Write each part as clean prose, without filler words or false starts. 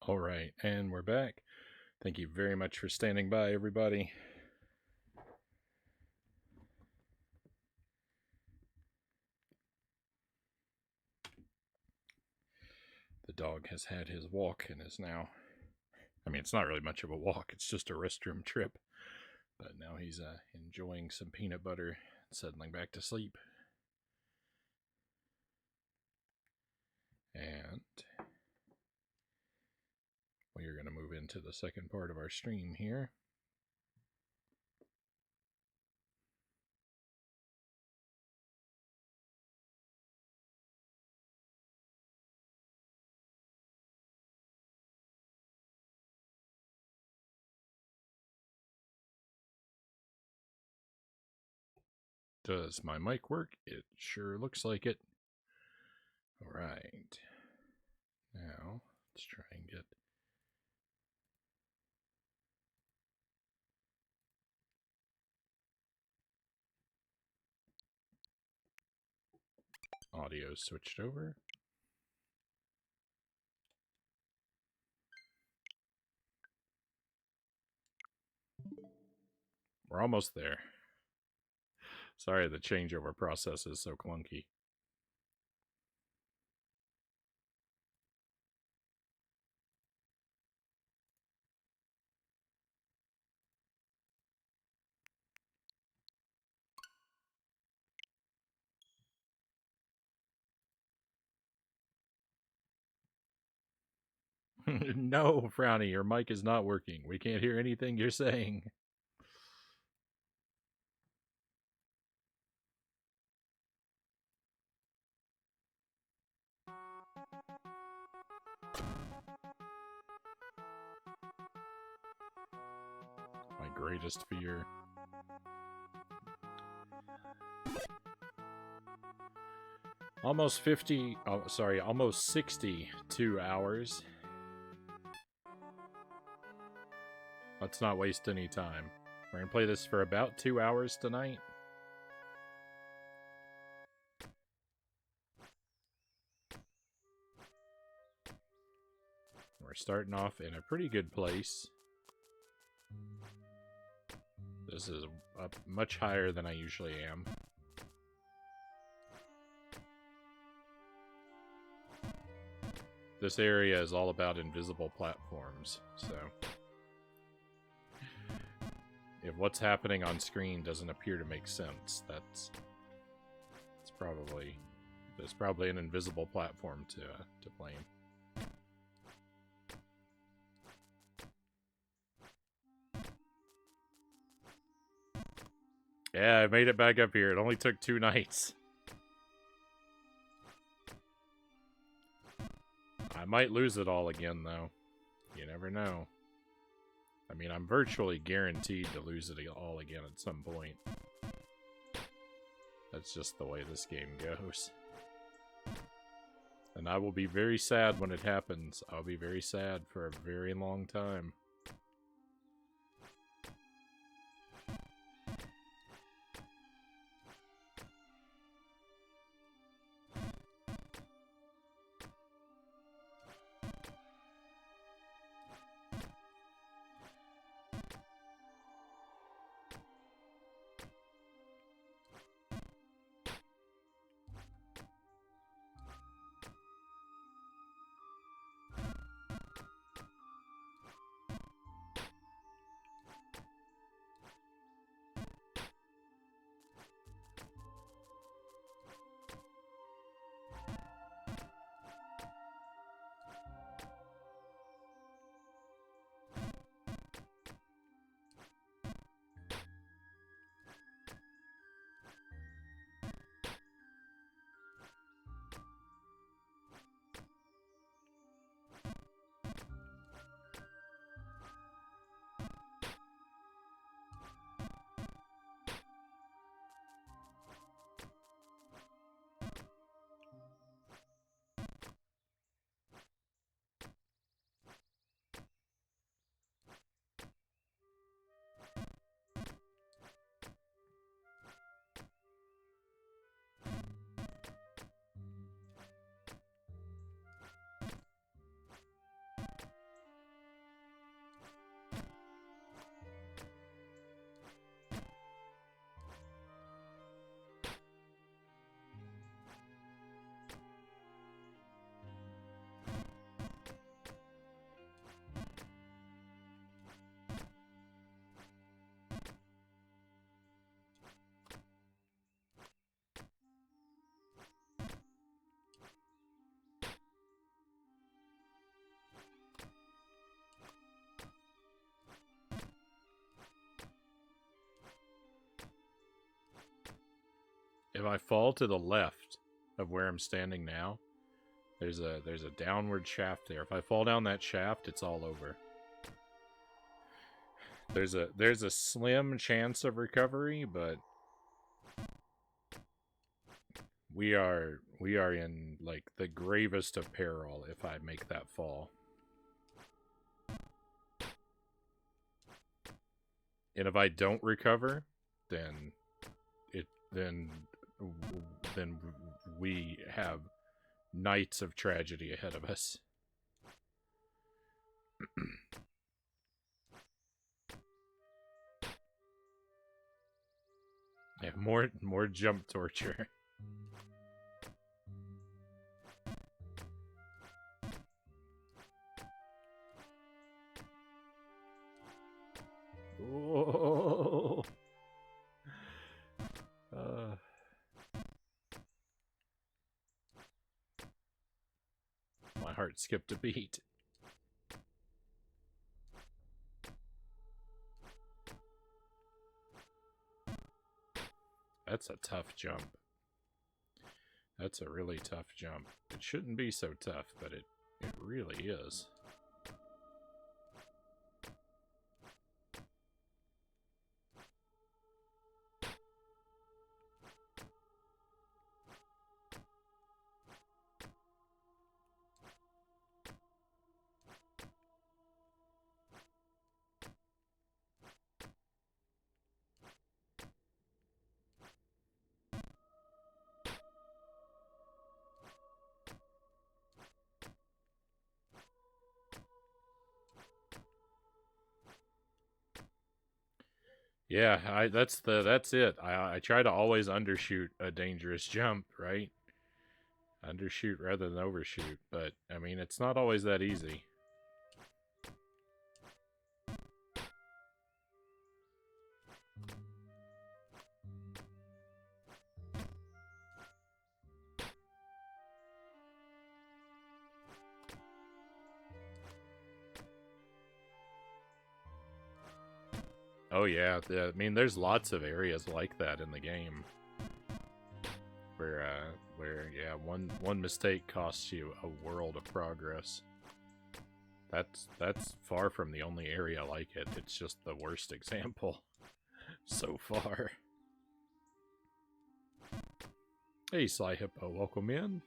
All right, and we're back. Thank you very much for standing by, everybody. The dog has had his walk and is now. I mean, it's not really much of a walk, it's just a restroom trip. But now he's enjoying some peanut butter and settling back to sleep. And we are going to move into the second part of our stream here. Does my mic work? It sure looks like it. All right. Now, let's try and get audio switched over. We're almost there. Sorry, the changeover process is so clunky. No, Frownie, your mic is not working. We can't hear anything you're saying. My greatest fear. Almost 50, oh, sorry, almost 62 hours. Let's not waste any time. We're going to play this for about 2 hours tonight. We're starting off in a pretty good place. This is up much higher than I usually am. This area is all about invisible platforms, so if what's happening on screen doesn't appear to make sense, there's probably an invisible platform to claim. Yeah, I made it back up here. It only took 2 nights. I might lose it all again, though. You never know. I mean, I'm virtually guaranteed to lose it all again at some point. That's just the way this game goes. And I will be very sad when it happens. I'll be very sad for a very long time. I fall to the left of where I'm standing now, there's a downward shaft there. If I fall down that shaft, it's all over. There's a slim chance of recovery, but we are in like the gravest of peril if I make that fall. And if I don't recover, then we have nights of tragedy ahead of us. Yeah, more jump torture. Whoa. My heart skipped a beat. That's a tough jump. That's a really tough jump. It shouldn't be so tough, but it really is. Yeah, that's it. I try to always undershoot a dangerous jump, right? Undershoot rather than overshoot, but I mean it's not always that easy. Oh yeah, I mean there's lots of areas like that in the game. Where yeah, one mistake costs you a world of progress. That's far from the only area like it. It's just the worst example so far. Hey Sly Hippo, welcome in.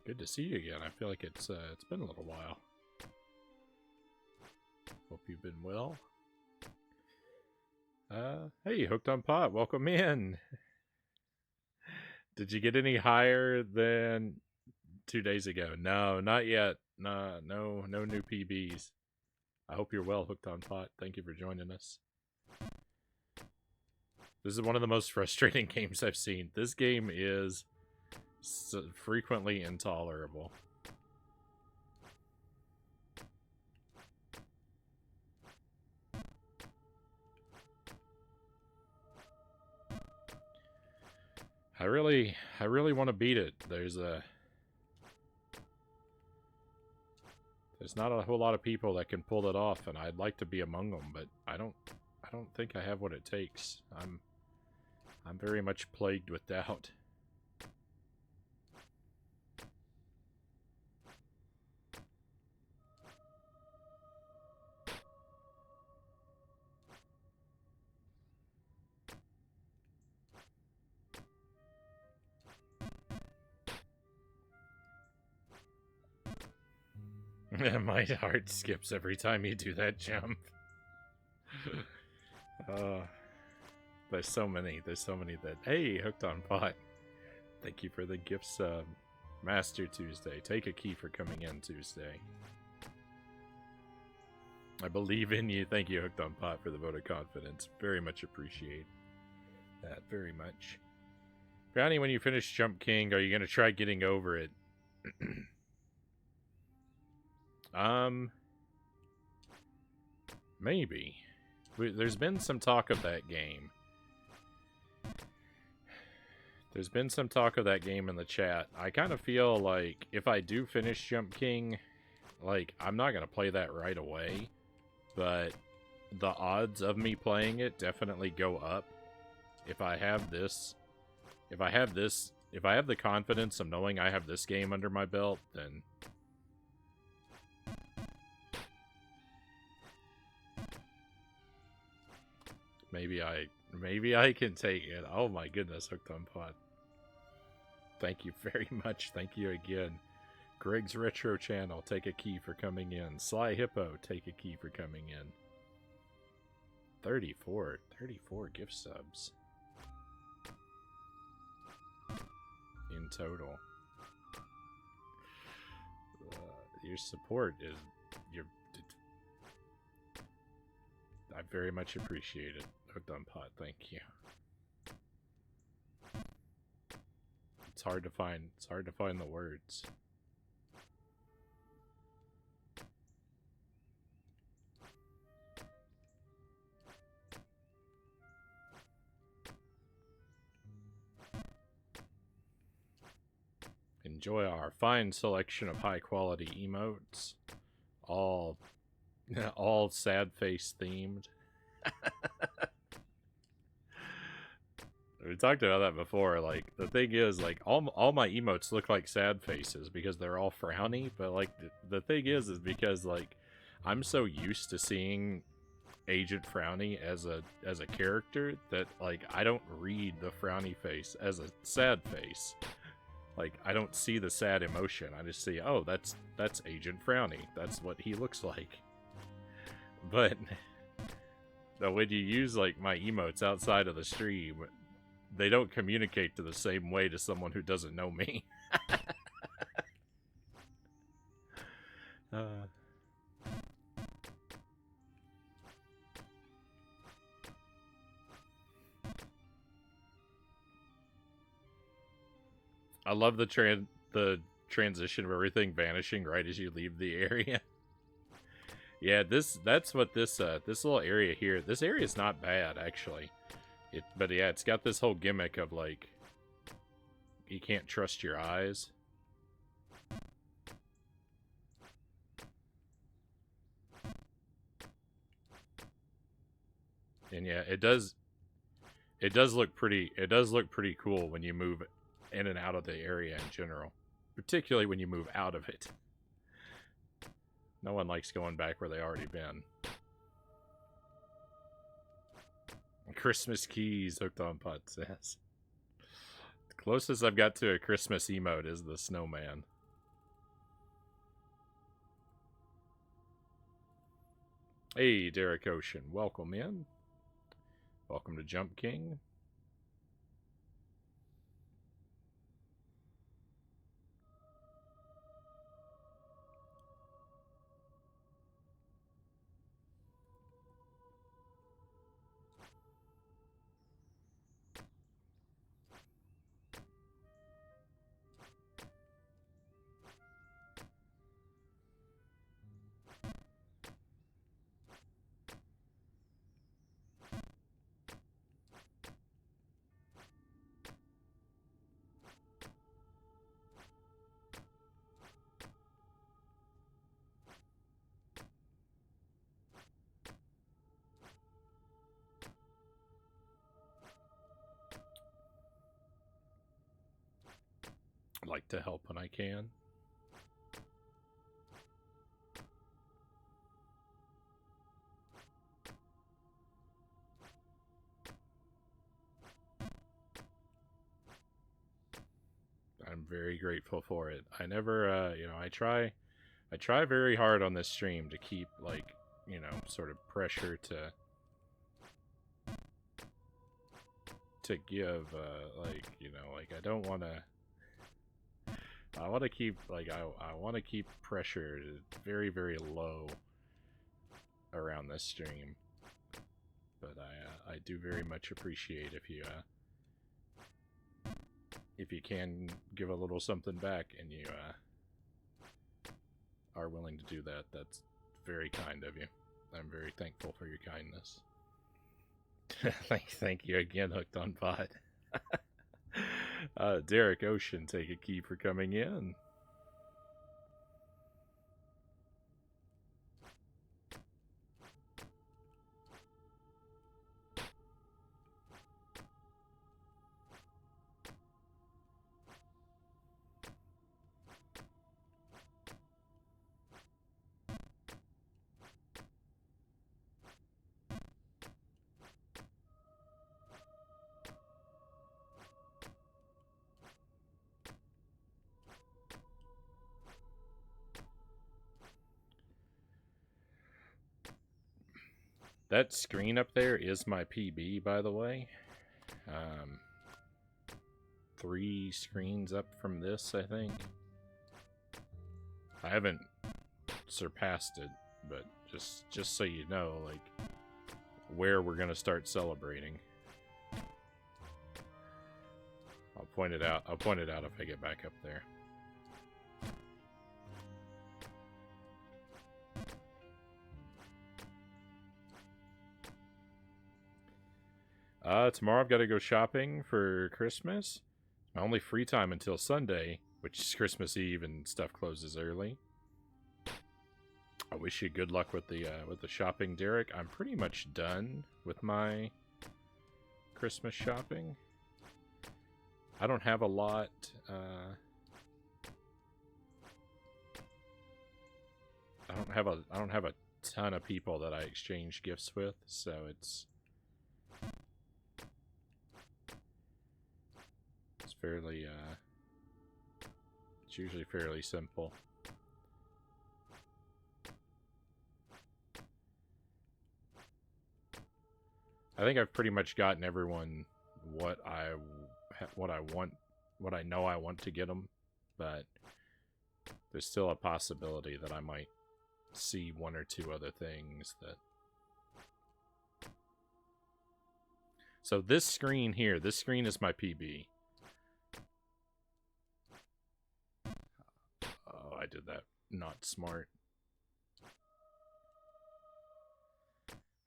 Good to see you again. I feel like it's been a little while. Hope you've been well. Hey, Hooked on Pot, welcome in. Did you get any higher than 2 days ago? No, not yet. No new PBs. I hope you're well, Hooked on Pot. Thank you for joining us. This is one of the most frustrating games I've seen. This game is frequently intolerable. I really want to beat it. There's not a whole lot of people that can pull it off, and I'd like to be among them, but I don't think I have what it takes. I'm very much plagued with doubt. My heart skips every time you do that jump. There's so many that... Hey, Hooked on Pot. Thank you for the gifts, Master Tuesday. Take a key for coming in Tuesday. I believe in you. Thank you, Hooked on Pot, for the vote of confidence. Very much appreciate that. Very much. Frownie, when you finish Jump King, are you going to try getting over it? Maybe. There's been some talk of that game. There's been some talk of that game in the chat. I kind of feel like if I do finish Jump King, like, I'm not going to play that right away, but the odds of me playing it definitely go up. if I have this, if I have this, if I have the confidence of knowing I have this game under my belt, then maybe I can take it. Oh my goodness, Hooked on Pot. Thank you very much. Thank you again. Greg's Retro Channel, take a key for coming in. Sly Hippo, take a key for coming in. 34 gift subs in total. Your support is I very much appreciate it. Hooked on Pot, thank you. It's hard to find the words. Enjoy our fine selection of high quality emotes, all sad face themed. We talked about that before. Like, the thing is, like, all my emotes look like sad faces because they're all frowny. But like, the thing is because like, I'm so used to seeing Agent Frownie as a character that like I don't read the frowny face as a sad face. Like, I don't see the sad emotion. I just see, oh, that's Agent Frownie. That's what he looks like. But when you use like my emotes outside of the stream, they don't communicate to the same way to someone who doesn't know me. I love the transition of everything vanishing right as you leave the area. Yeah, that's what this little area here. This area is not bad actually. But yeah, it's got this whole gimmick of like you can't trust your eyes. And yeah, it does look pretty cool when you move in and out of the area in general, particularly when you move out of it. No one likes going back where they already been. Christmas keys, Hooked on Pot says. The closest I've got to a Christmas emote is the snowman. Hey, Derek Ocean, welcome in. Welcome to Jump King. I'd like to help when I can. I'm very grateful for it. I never, you know, I try very hard on this stream to keep, like, you know, sort of pressure to give, like, you know, like, I don't want to, I want to keep, like, I want to keep pressure very, very low around this stream. But I do very much appreciate if you can give a little something back and you are willing to do that. That's very kind of you. I'm very thankful for your kindness. Thank you again, Hooked on Pot. Derek Ocean, take a key for coming in. That screen up there is my PB, by the way. 3 screens up from this, I think. I haven't surpassed it, but just so you know, like, where we're gonna start celebrating. I'll point it out. I'll point it out if I get back up there. Tomorrow I've got to go shopping for Christmas. My only free time until Sunday, which is Christmas Eve, and stuff closes early. I wish you good luck with the shopping, Derek. I'm pretty much done with my Christmas shopping. I don't have a lot. I don't have a ton of people that I exchange gifts with, so it's fairly it's usually fairly simple. I think I've pretty much gotten everyone what I want, what I know I want to get them, but there's still a possibility that I might see 1 or 2 other things that... So this screen here, this screen is my PB. Oh, I did that not smart.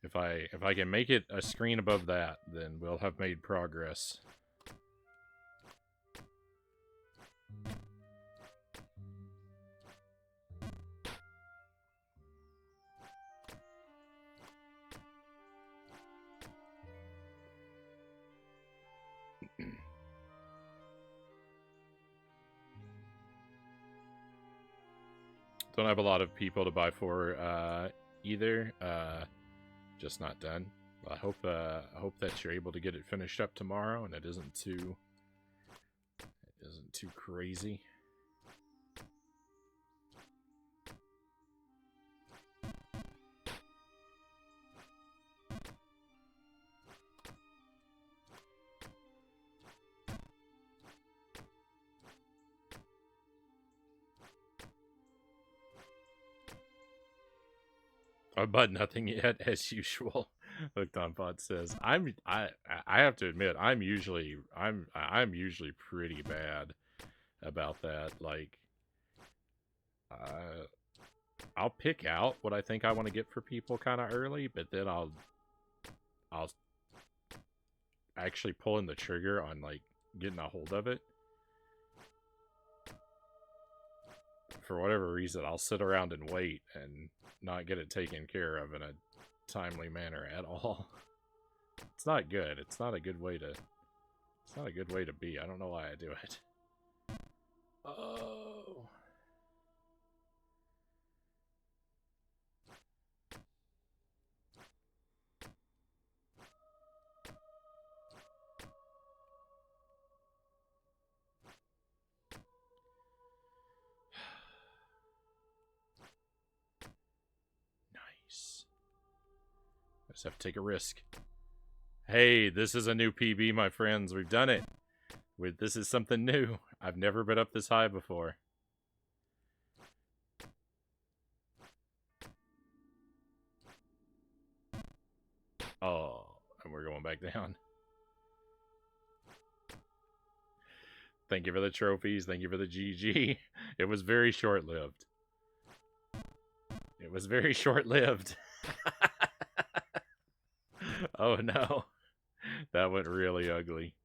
If I can make it a screen above that, then we'll have made progress. Don't have a lot of people to buy for either. Just not done. I hope that you're able to get it finished up tomorrow and it isn't too crazy. But nothing yet, as usual. Hooked on Pod says, I have to admit, I'm usually pretty bad about that. Like, I'll pick out what I think I want to get for people kind of early, but then I'll actually pulling the trigger on like getting a hold of it. For whatever reason, I'll sit around and wait and not get it taken care of in a timely manner at all. It's not good. It's not a good way to be. I don't know why I do it. Oh. Nice. I just have to take a risk. Hey, this is a new PB, my friends. We've done it. This is something new. I've never been up this high before. Oh, and we're going back down. Thank you for the trophies. Thank you for the GG. It was very short-lived. It was very short-lived. Oh no. That went really ugly.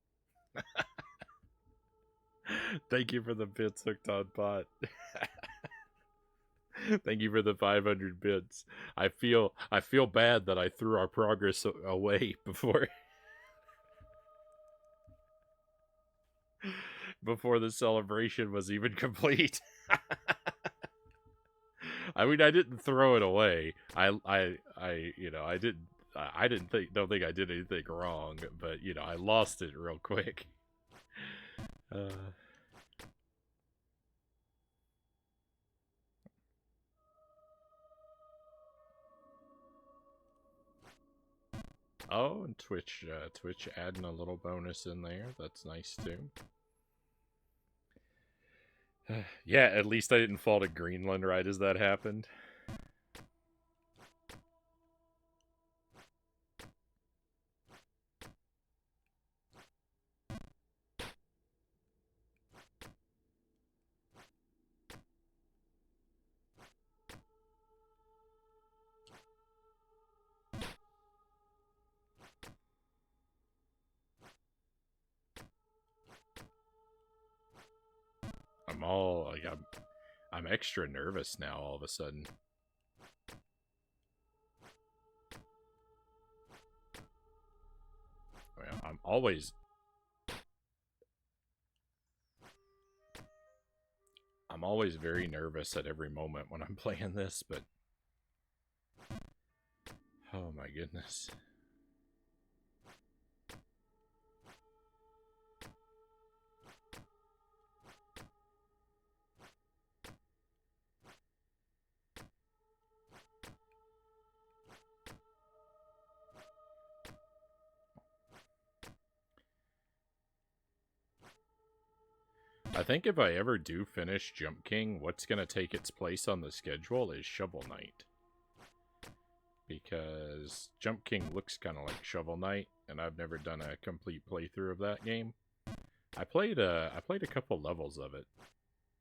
Thank you for the bits, Hooked on Pot. Thank you for the 500 bits. I feel bad that I threw our progress away before the celebration was even complete. I mean, I didn't throw it away. Don't think I did anything wrong, but I lost it real quick. Oh, and Twitch adding a little bonus in there. That's nice too. Yeah, at least I didn't fall to Greenland right as that happened. I'm all like I'm extra nervous now all of a sudden. Well, I'm always very nervous at every moment when I'm playing this, but oh my goodness. I think if I ever do finish Jump King, what's going to take its place on the schedule is Shovel Knight. Because Jump King looks kind of like Shovel Knight, and I've never done a complete playthrough of that game. I played a couple levels of it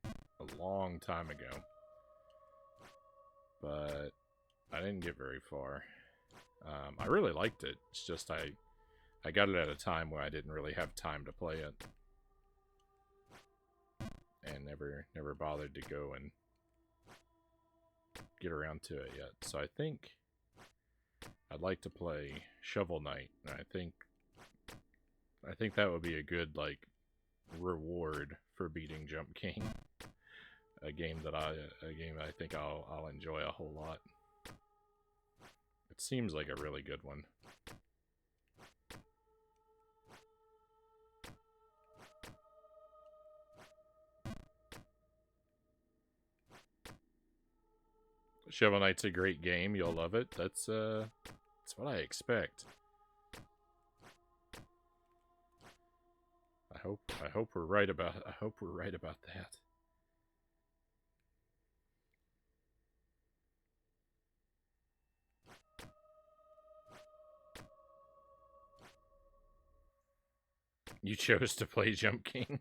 a long time ago, but I didn't get very far. I really liked it. It's just I got it at a time where I didn't really have time to play it, and never bothered to go and get around to it yet. So I think I'd like to play Shovel Knight. And I think that would be a good like reward for beating Jump King. A game that I think I'll enjoy a whole lot. It seems like a really good one. Shovel Knight's a great game. You'll love it. That's what I expect. I hope we're right about that. You chose to play Jump King.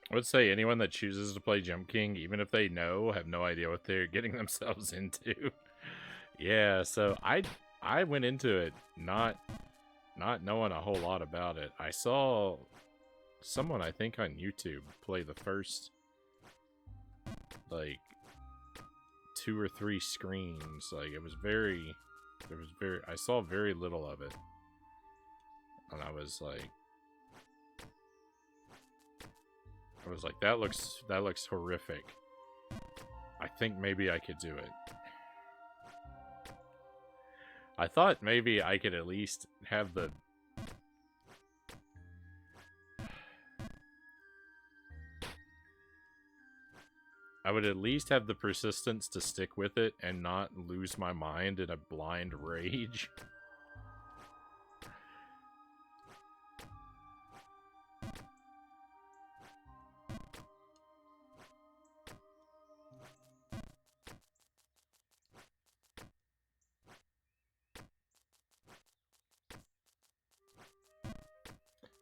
I would say anyone that chooses to play Jump King, even if they have no idea what they're getting themselves into. Yeah, so I went into it not knowing a whole lot about it. I saw someone, I think on YouTube, play the first like 2 or 3 screens. Like I saw very little of it. And I was like that looks horrific. I think maybe I could do it. I thought maybe I could at least have the I would at least have the persistence to stick with it and not lose my mind in a blind rage.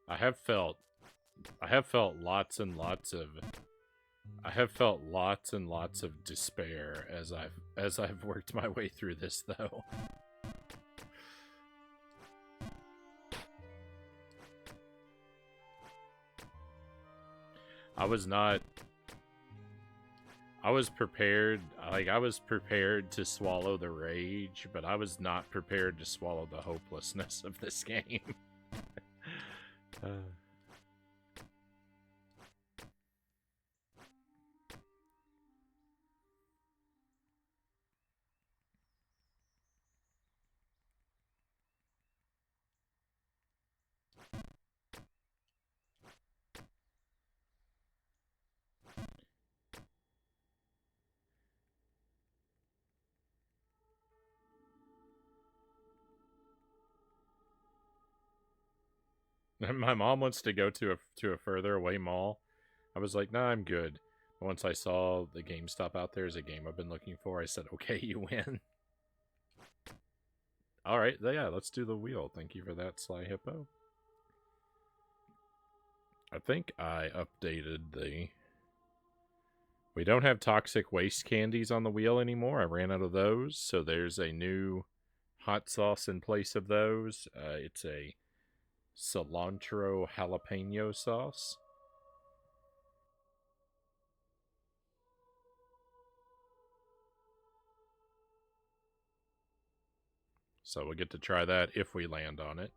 I have felt lots and lots of despair as I've worked my way through this, though. I was prepared, I was prepared to swallow the rage, but I was not prepared to swallow the hopelessness of this game. My mom wants to go to a further away mall. I was like, nah, I'm good. Once I saw the GameStop out there as a game I've been looking for, I said, okay, you win. Alright, yeah, let's do the wheel. Thank you for that, Sly Hippo. I think I updated the... We don't have toxic waste candies on the wheel anymore. I ran out of those, so there's a new hot sauce in place of those. It's a cilantro jalapeno sauce. So we'll get to try that if we land on it.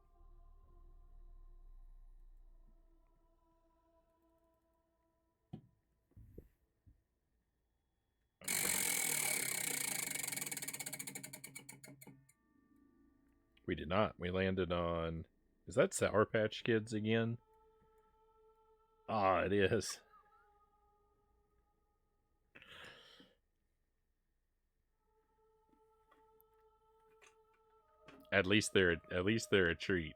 We did not. We landed on... Is that Sour Patch Kids again? Ah, it is. At least they're a treat.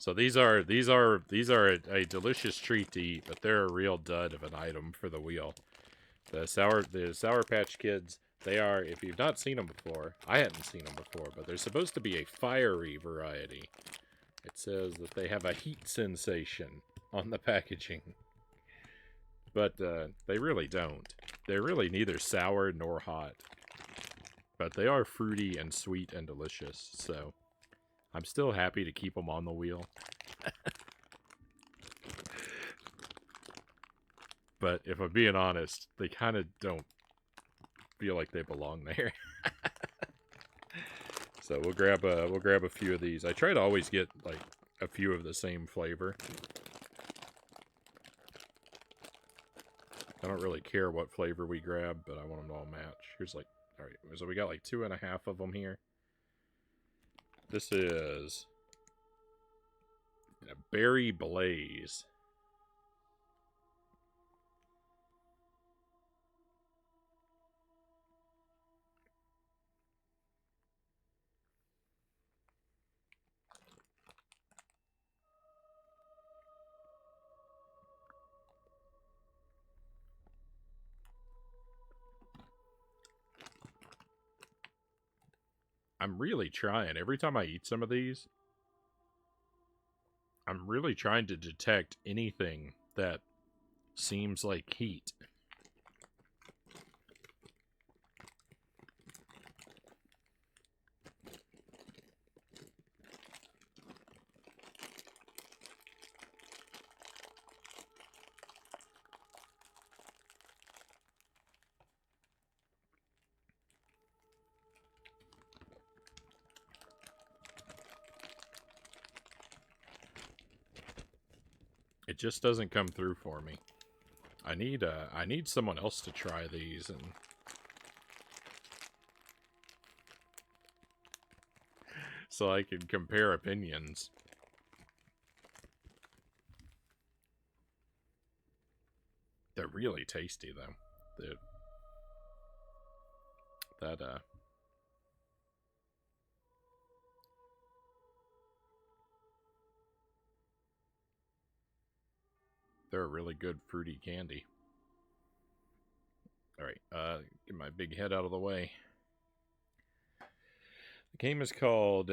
So these are a delicious treat to eat, but they're a real dud of an item for the wheel. The Sour Patch Kids, they are, if you've not seen them before, I hadn't seen them before, but they're supposed to be a fiery variety. It says that they have a heat sensation on the packaging. But they really don't. They're really neither sour nor hot. But they are fruity and sweet and delicious, so I'm still happy to keep them on the wheel. But if I'm being honest, they kind of don't feel like they belong there. So we'll grab a few of these. I try to always get like a few of the same flavor. I don't really care what flavor we grab, but I want them to all match. Here's like, all right, so we got like 2.5 of them here. This is a Berry Blaze. I'm really trying. Every time I eat some of these, I'm really trying to detect anything that seems like heat. It just doesn't come through for me. I need someone else to try these and so I can compare opinions. They're really tasty though. They're a really good fruity candy. Alright, get my big head out of the way. The game is called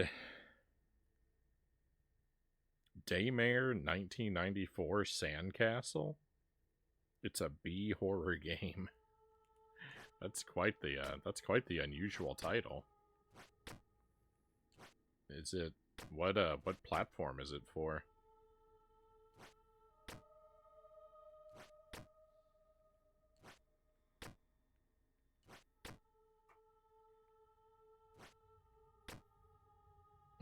Daymare 1994 Sandcastle. It's a B horror game. That's quite the unusual title. Is it what platform is it for?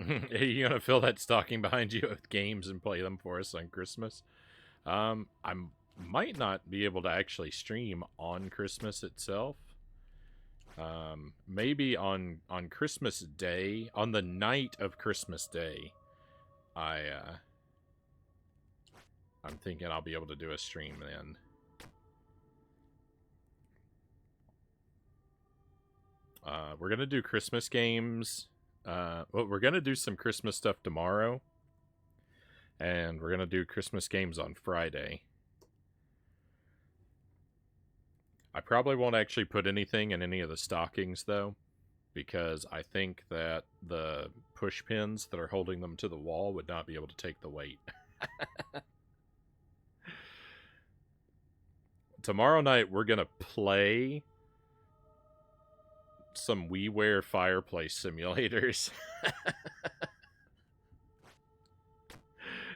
Are you gonna fill that stocking behind you with games and play them for us on Christmas? I might not be able to actually stream on Christmas itself. Maybe on Christmas Day, on the night of Christmas Day, I'm thinking I'll be able to do a stream then. We're gonna do Christmas games. Well, we're gonna do some Christmas stuff tomorrow, and we're gonna do Christmas games on Friday. I probably won't actually put anything in any of the stockings, though, because I think that the push pins that are holding them to the wall would not be able to take the weight. Tomorrow night, we're going to play some WiiWare fireplace simulators.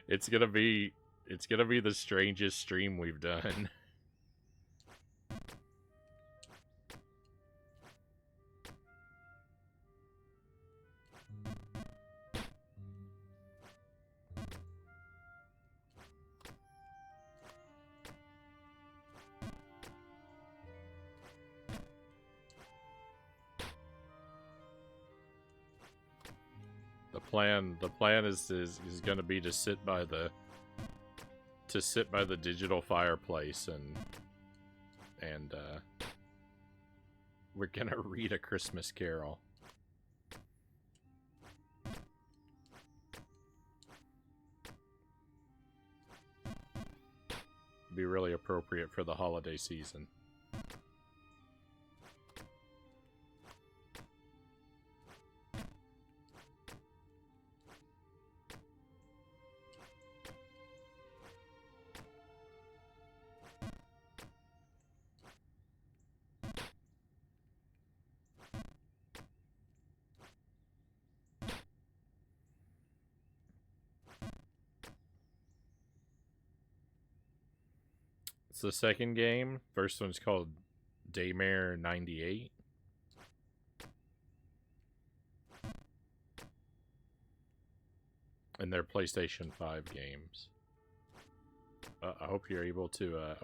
It's gonna be the strangest stream we've done. The plan is going to be to sit by the digital fireplace and we're going to read A Christmas Carol. Be really appropriate for the holiday season. It's the second game. First one's called Daymare 98. And they're PlayStation 5 games. I hope you're able to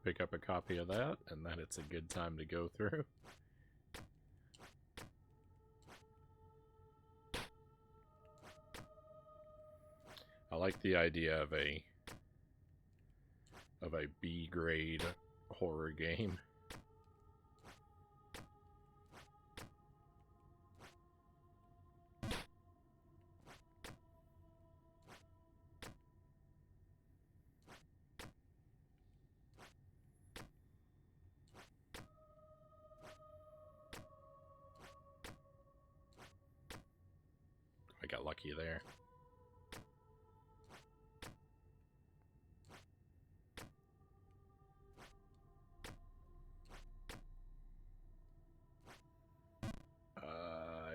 pick up a copy of that, and that it's a good time to go through. I like the idea of a B-grade horror game. I got lucky there.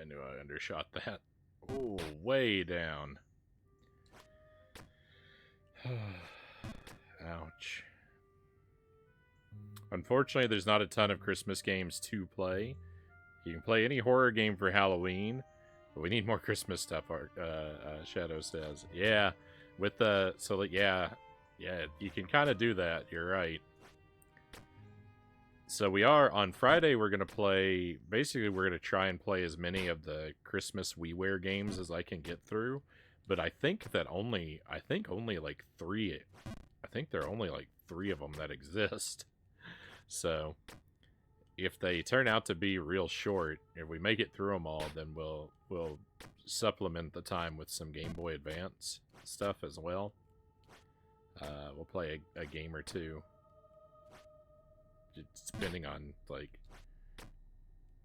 I knew I undershot that. Oh, way down. Ouch. Unfortunately, there's not a ton of Christmas games to play. You can play any horror game for Halloween, but we need more Christmas stuff, Shadow says. Yeah, with the... So, yeah, you can kind of do that. You're right. So we are, on Friday, we're going to play... Basically, we're going to try and play as many of the Christmas WiiWare games as I can get through. But I think that only like 3... I think there are only like 3 of them that exist. So, if they turn out to be real short, if we make it through them all, then we'll supplement the time with some Game Boy Advance stuff as well. We'll play a game or two. depending on, like,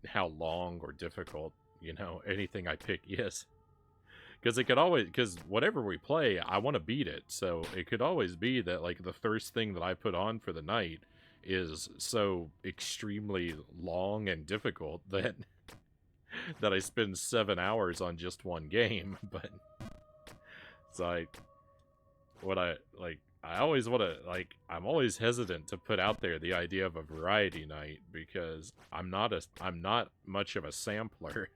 how long or difficult, you know, anything I pick is. Because it could always, because whatever we play, I want to beat it. So it could always be that, like, the first thing that I put on for the night is so extremely long and difficult that that I spend 7 hours on just one game. But it's like, what I, like, I always want to, like, I'm always hesitant to put out there the idea of a variety night because I'm not much of a sampler.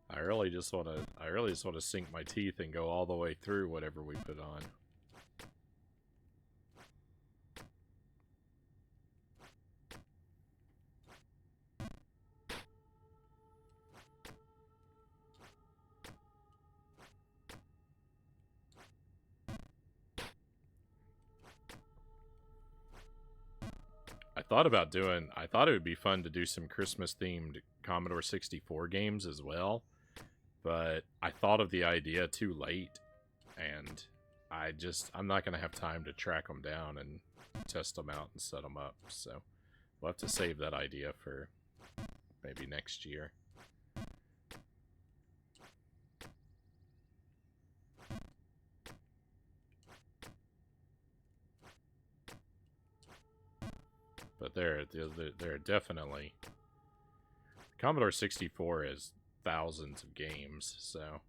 I really just want to sink my teeth and go all the way through whatever we put on. I thought it would be fun to do some Christmas themed Commodore 64 games as well, but I thought of the idea too late, and I'm not going to have time to track them down and test them out and set them up, so we'll have to save that idea for maybe next year. But they're definitely... Commodore 64 has thousands of games, so...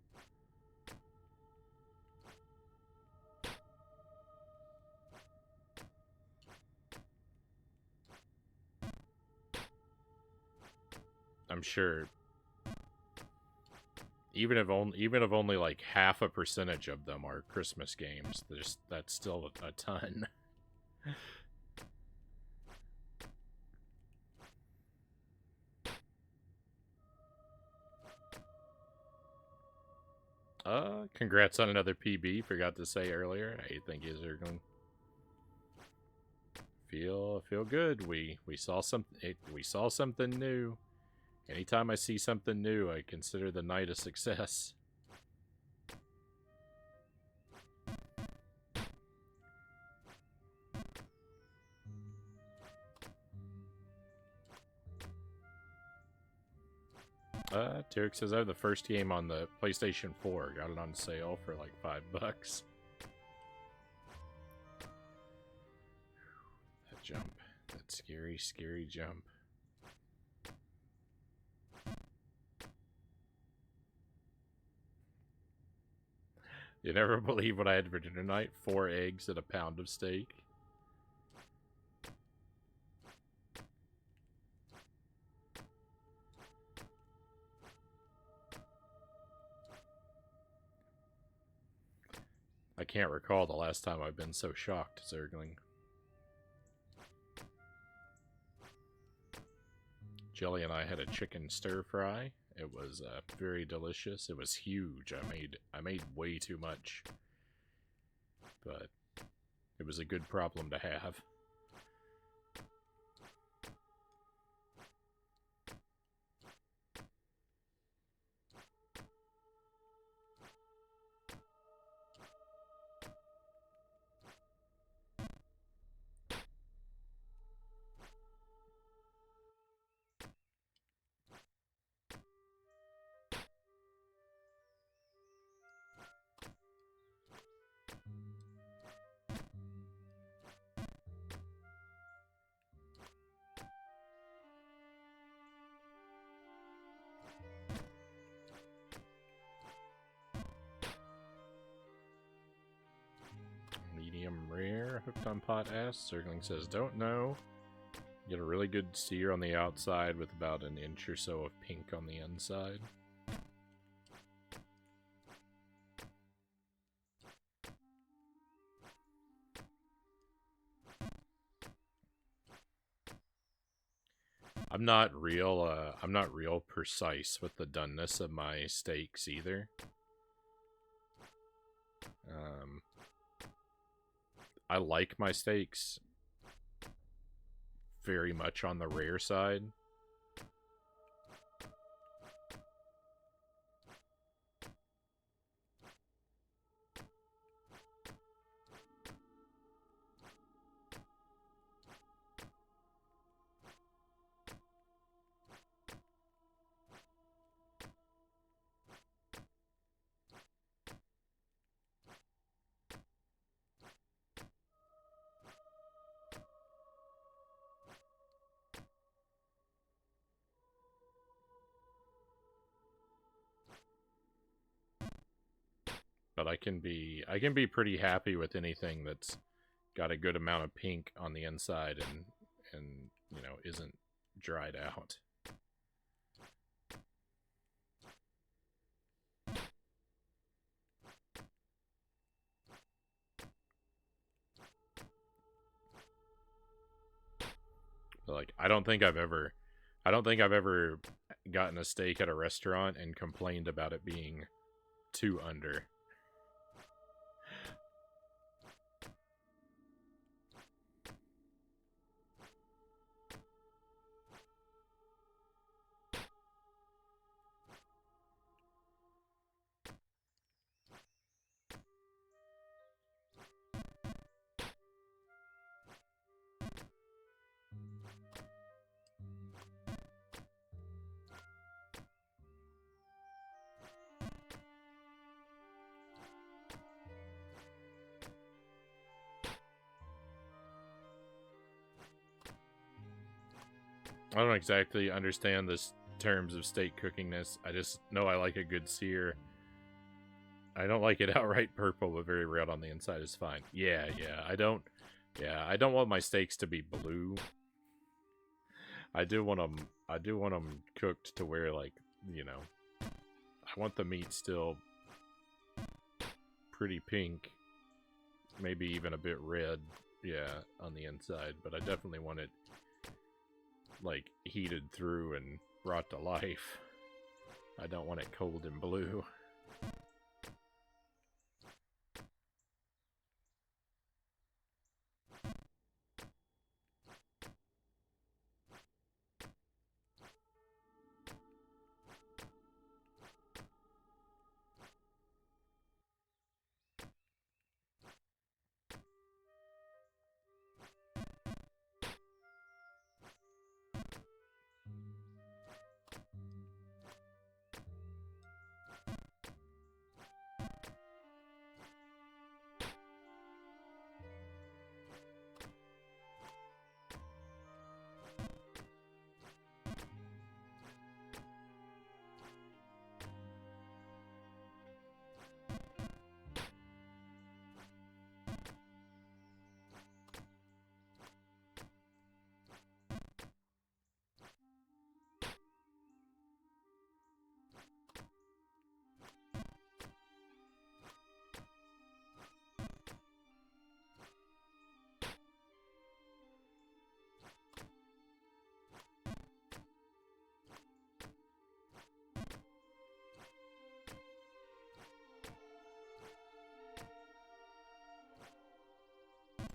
I'm sure... Even if only like half a percentage of them are Christmas games, that's still a ton. Congrats on another PB. Forgot to say earlier. How you think is going? Feel good. We saw something new. Anytime I see something new, I consider the night a success. Tarek says I have the first game on the PlayStation 4. Got it on sale for like $5. That jump. That scary, scary jump. You never believe what I had for dinner tonight? 4 eggs and a pound of steak. I can't recall the last time I've been so shocked, Zergling. Jelly and I had a chicken stir fry. It was very delicious. It was huge. I made way too much, but it was a good problem to have. Medium rare, hooked on pot ass. Circling says, don't know. Get a really good sear on the outside with about an inch or so of pink on the inside. I'm not real precise with the doneness of my steaks either. I like my steaks very much on the rare side. but I can be pretty happy with anything that's got a good amount of pink on the inside and you know, isn't dried out. But like I don't think I've ever gotten a steak at a restaurant and complained about it being too under. I don't exactly understand the terms of steak cookingness. I just know I like a good sear. I don't like it outright purple, but very red on the inside is fine. Yeah, I don't want my steaks to be blue. I do want them cooked to where, like, you know, I want the meat still pretty pink, maybe even a bit red, yeah, on the inside, but I definitely want it like heated through and brought to life. I don't want it cold and blue.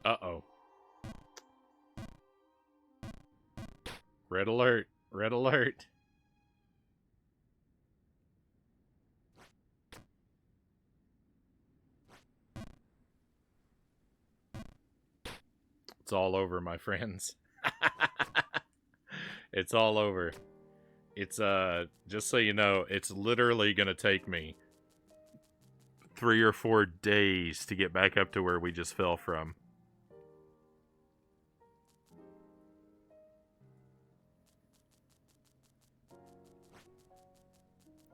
Uh-oh. Red alert. Red alert. It's all over, my friends. It's all over. It's, just so you know, it's literally gonna take me 3 or 4 days to get back up to where we just fell from.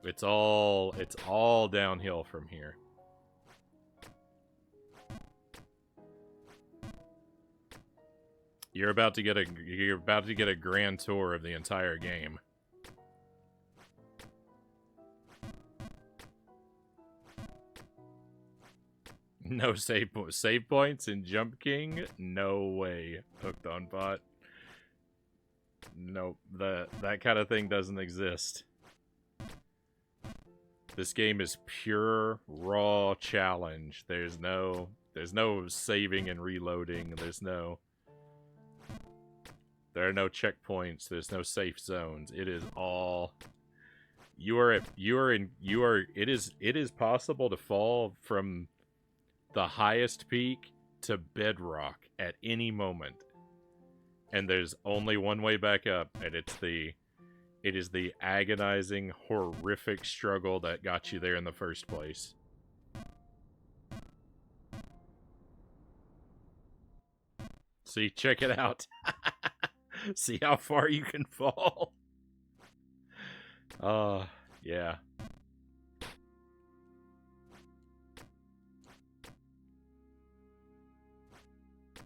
It's all downhill from here. You're about to get a grand tour of the entire game. No save points in Jump King? No way. Hooked on Pot. Nope. That kind of thing doesn't exist. This game is pure raw challenge. There's no saving and reloading. There are no checkpoints. There's no safe zones. It is all it is possible to fall from the highest peak to bedrock at any moment. And there's only one way back up, and it is the agonizing, horrific struggle that got you there in the first place. See, check it out. See how far you can fall. Yeah.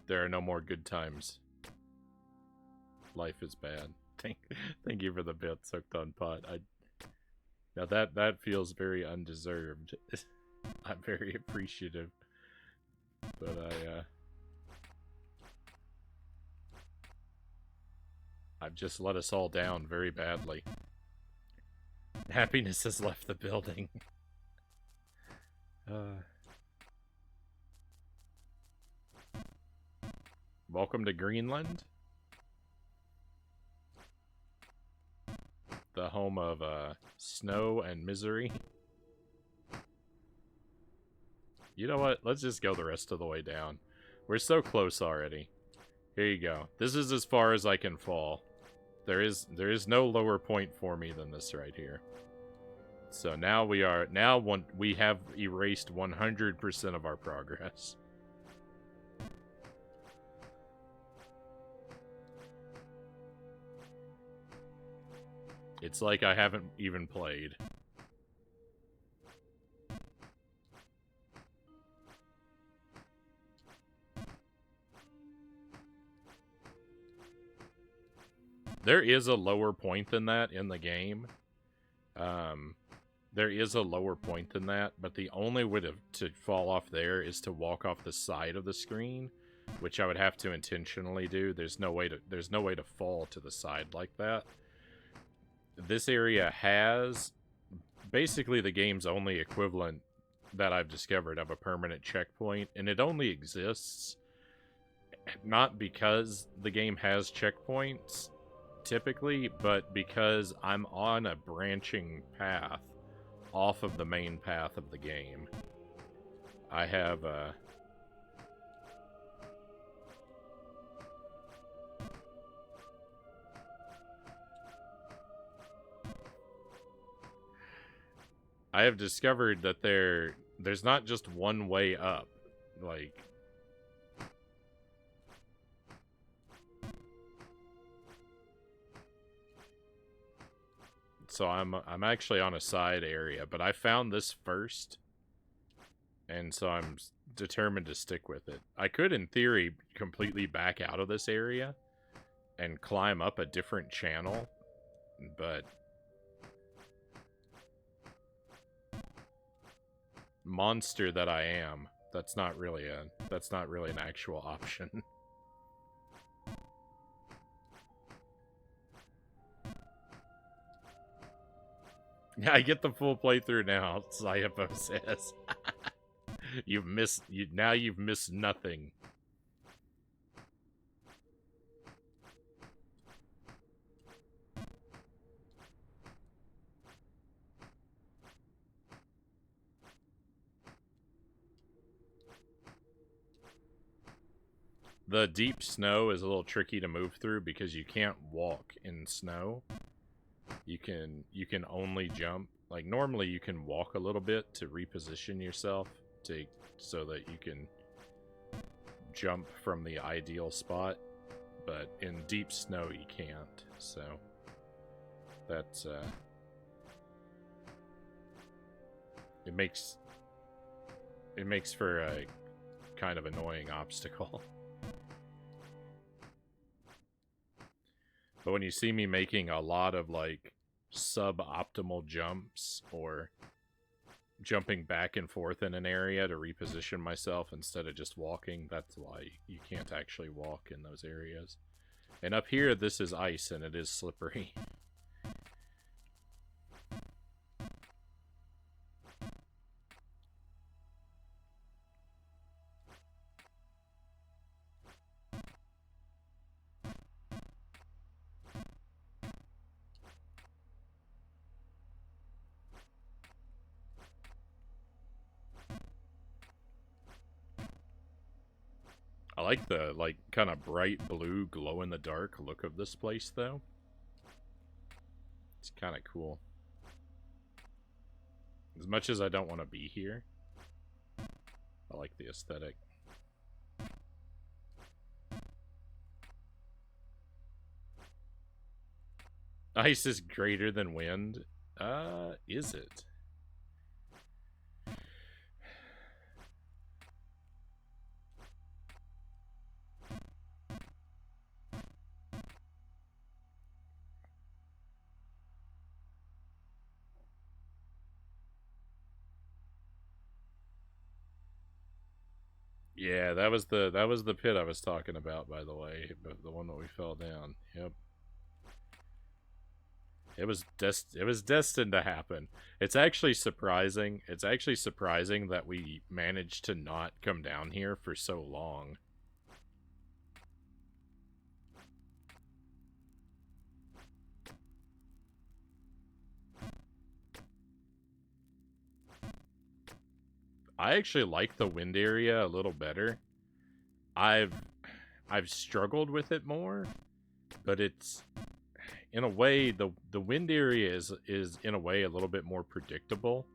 There are no more good times. Life is bad. Thank you for the bits hooked on pot. Now that feels very undeserved. I'm very appreciative, but I've just let us all down very badly. Happiness has left the building. Welcome to Greenland, the home of snow and misery. You know what? Let's just go the rest of the way down. We're so close already. Here you go. This is as far as I can fall. There is no lower point for me than this right here. So now we have erased 100% of our progress. It's like I haven't even played. There is a lower point than that in the game. There is a lower point than that, but the only way to fall off there is to walk off the side of the screen, which I would have to intentionally do. There's no way to fall to the side like that. This area has basically the game's only equivalent that I've discovered of a permanent checkpoint, and it only exists not because the game has checkpoints typically, but because I'm on a branching path off of the main path of the game. I have I have discovered that there's not just one way up. Like, so I'm actually on a side area, but I found this first, and so I'm determined to stick with it. I could, in theory, completely back out of this area and climb up a different channel, but monster that I am, that's not really an actual option. Yeah, I get the full playthrough now, Zayapo says. You've missed nothing. The deep snow is a little tricky to move through because you can't walk in snow. You can only jump. Like, normally you can walk a little bit to reposition yourself so that you can jump from the ideal spot, but in deep snow you can't. So that's it makes for a kind of annoying obstacle. But when you see me making a lot of, like, suboptimal jumps or jumping back and forth in an area to reposition myself instead of just walking, that's why you can't actually walk in those areas. And up here, this is ice and it is slippery. I like the, like, kind of bright blue glow-in-the-dark look of this place, though. It's kind of cool. As much as I don't want to be here, I like the aesthetic. Ice is greater than wind? Is it? Yeah, that was the pit I was talking about, by the way, the one that we fell down. Yep. It was destined to happen. It's actually surprising. It's actually surprising that we managed to not come down here for so long. I actually like the wind area a little better. I've I've struggled with it more, but it's in a way the wind area is in a way a little bit more predictable.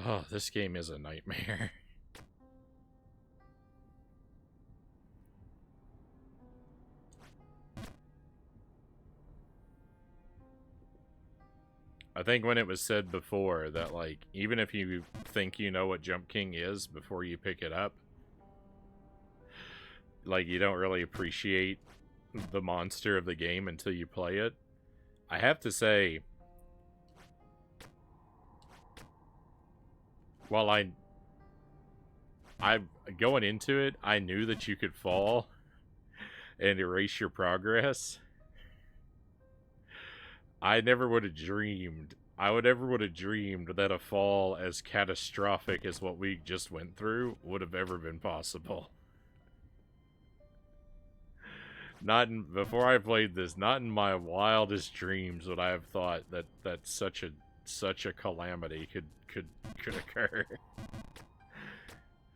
Oh, this game is a nightmare. I think when it was said before that, like, even if you think you know what Jump King is before you pick it up, like, you don't really appreciate the monster of the game until you play it. I have to say, while I going into it, I knew that you could fall and erase your progress. I never would have dreamed. I would ever would have dreamed that a fall as catastrophic as what we just went through would have ever been possible. Not in, before I played this, not in my wildest dreams would I have thought that such a calamity could occur.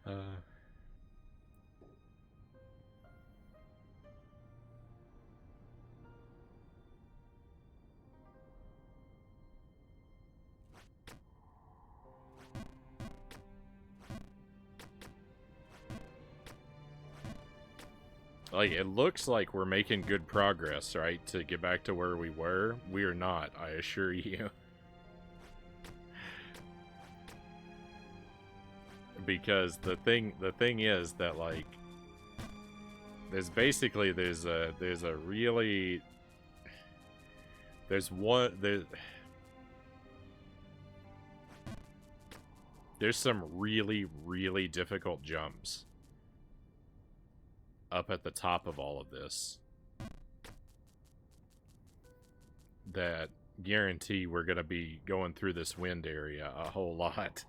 Uh, like, it looks like we're making good progress, right? To get back to where we were. We are not, I assure you. Because the thing is that, like, there's a really there's one there's some really difficult jumps up at the top of all of this that guarantee we're going to be going through this wind area a whole lot.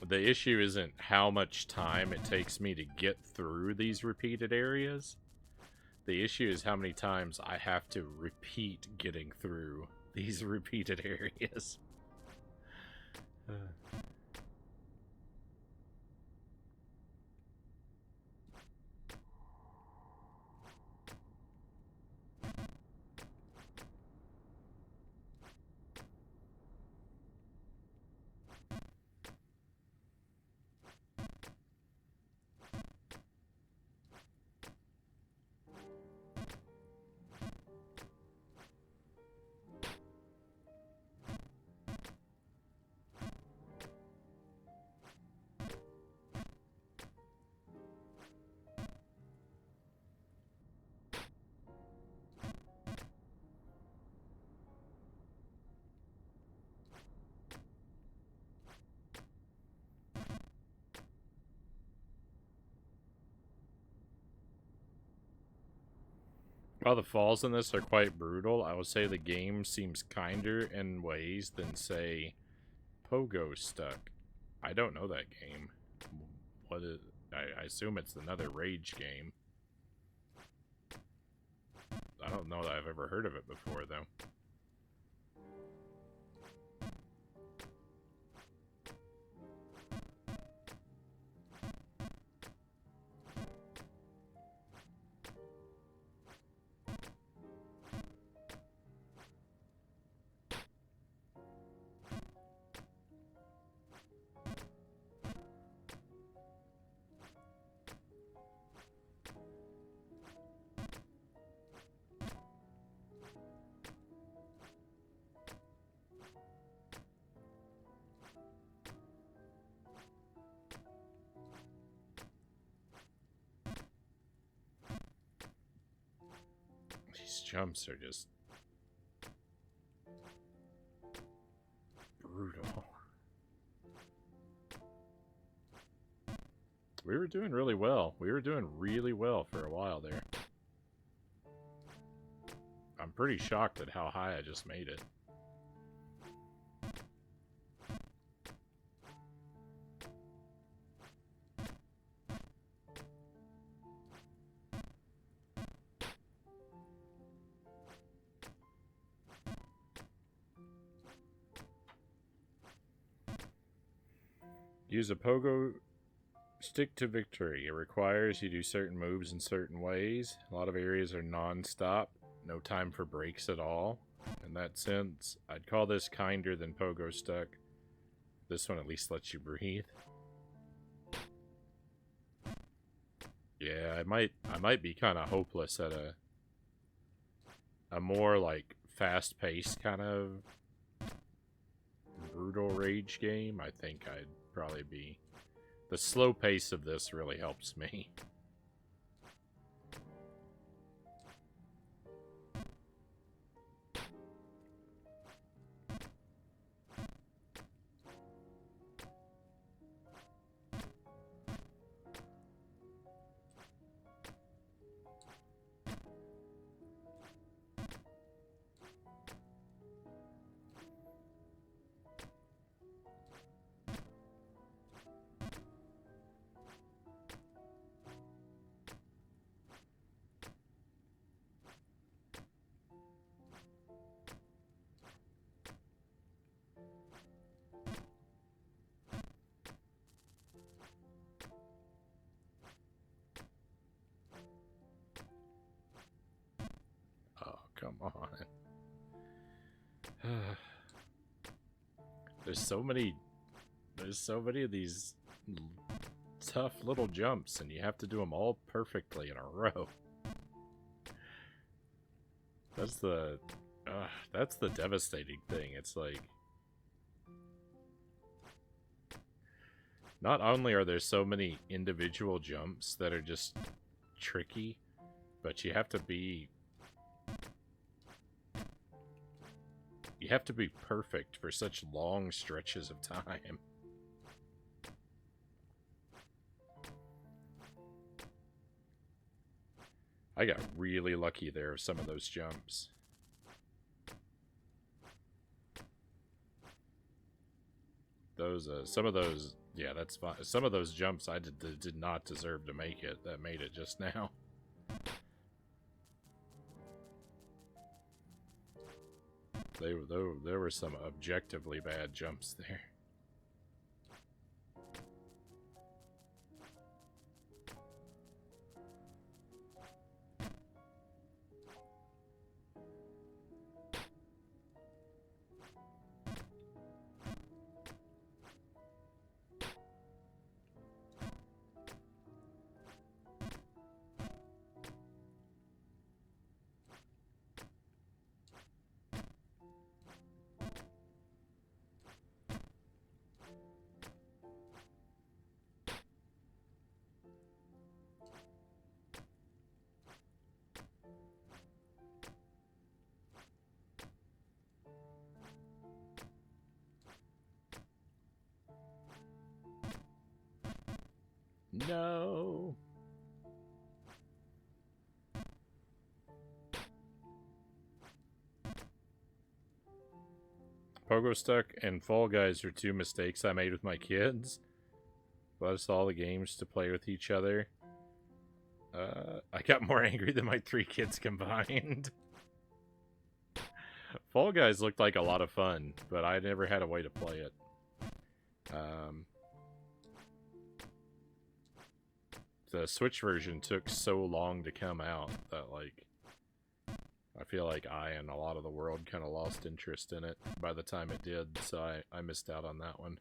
The issue isn't how much time it takes me to get through these repeated areas. The issue is how many times I have to repeat getting through these repeated areas. While the falls in this are quite brutal, I would say the game seems kinder in ways than, say, Pogo Stuck. I don't know that game. What is? I assume it's another Rage game. I don't know that I've ever heard of it before, though. jumps are just brutal. We were doing really well. We were doing really well for a while there. I'm pretty shocked at how high I just made it. Use a pogo stick to victory. It requires you do certain moves in certain ways. A lot of areas are non-stop. No time for breaks at all. In that sense, I'd call this kinder than pogo stuck. This one at least lets you breathe. Yeah, I might be kind of hopeless at a more like fast-paced kind of brutal rage game. I think I'd probably be. The slow pace of this really helps me. Come on. There's so many of these tough little jumps, and you have to do them all perfectly in a row. That's the devastating thing. It's like, not only are there so many individual jumps that are just tricky, but you have to be perfect for such long stretches of time. I got really lucky there with some of those jumps. Some of those, yeah, that's fine. Some of those jumps I did not deserve to make it. That made it just now. There were some objectively bad jumps there. No. Pogo Stuck and Fall Guys are two mistakes I made with my kids. Plus all the games to play with each other. I got more angry than my 3 kids combined. Fall Guys looked like a lot of fun, but I never had a way to play it. The Switch version took so long to come out that, like, I feel like I and a lot of the world kind of lost interest in it by the time it did, so I missed out on that one.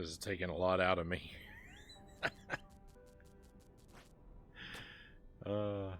This is taking a lot out of me. uh...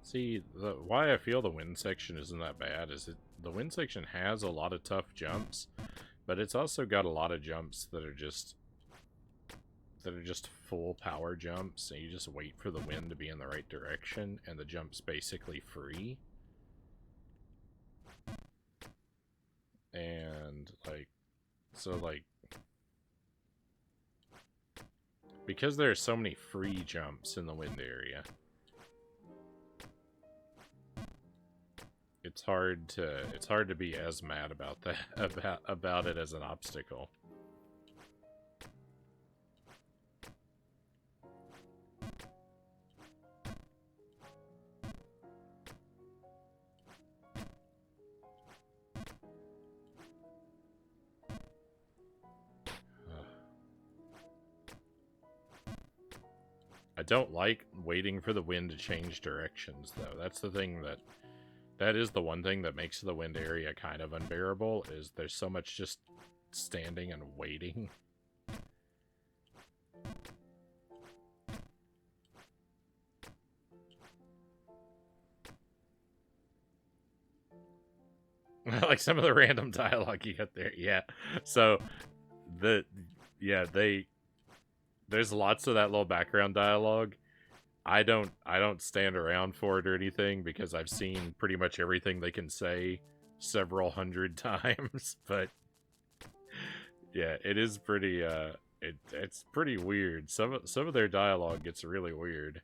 See, why I feel the wind section isn't that bad is the wind section has a lot of tough jumps, but it's also got a lot of jumps that are just full power jumps, and you just wait for the wind to be in the right direction, and the jump's basically free. And, because there are so many free jumps in the wind area, it's hard to be as mad about that about it as an obstacle. I don't like waiting for the wind to change directions, though. That's the thing that is the one thing that makes the wind area kind of unbearable, is there's so much just standing and waiting. Like some of the random dialogue you get there, yeah. So, there's lots of that little background dialogue. I don't stand around for it or anything, because I've seen pretty much everything they can say several hundred times. But yeah, it is pretty it's pretty weird. Some of their dialogue gets really weird.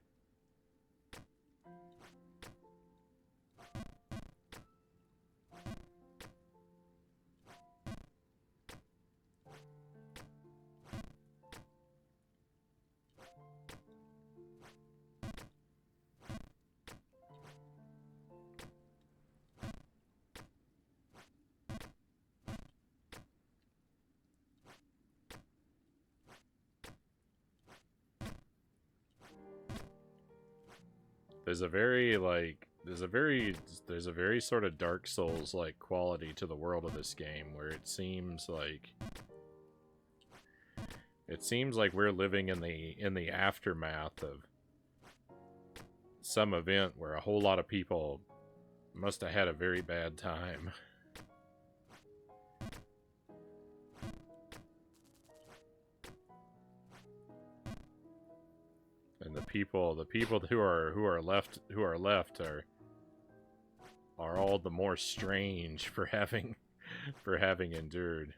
There's a very sort of Dark Souls like quality to the world of this game, where it seems like we're living in the aftermath of some event where a whole lot of people must have had a very bad time. And the people who are left are all the more strange for having endured.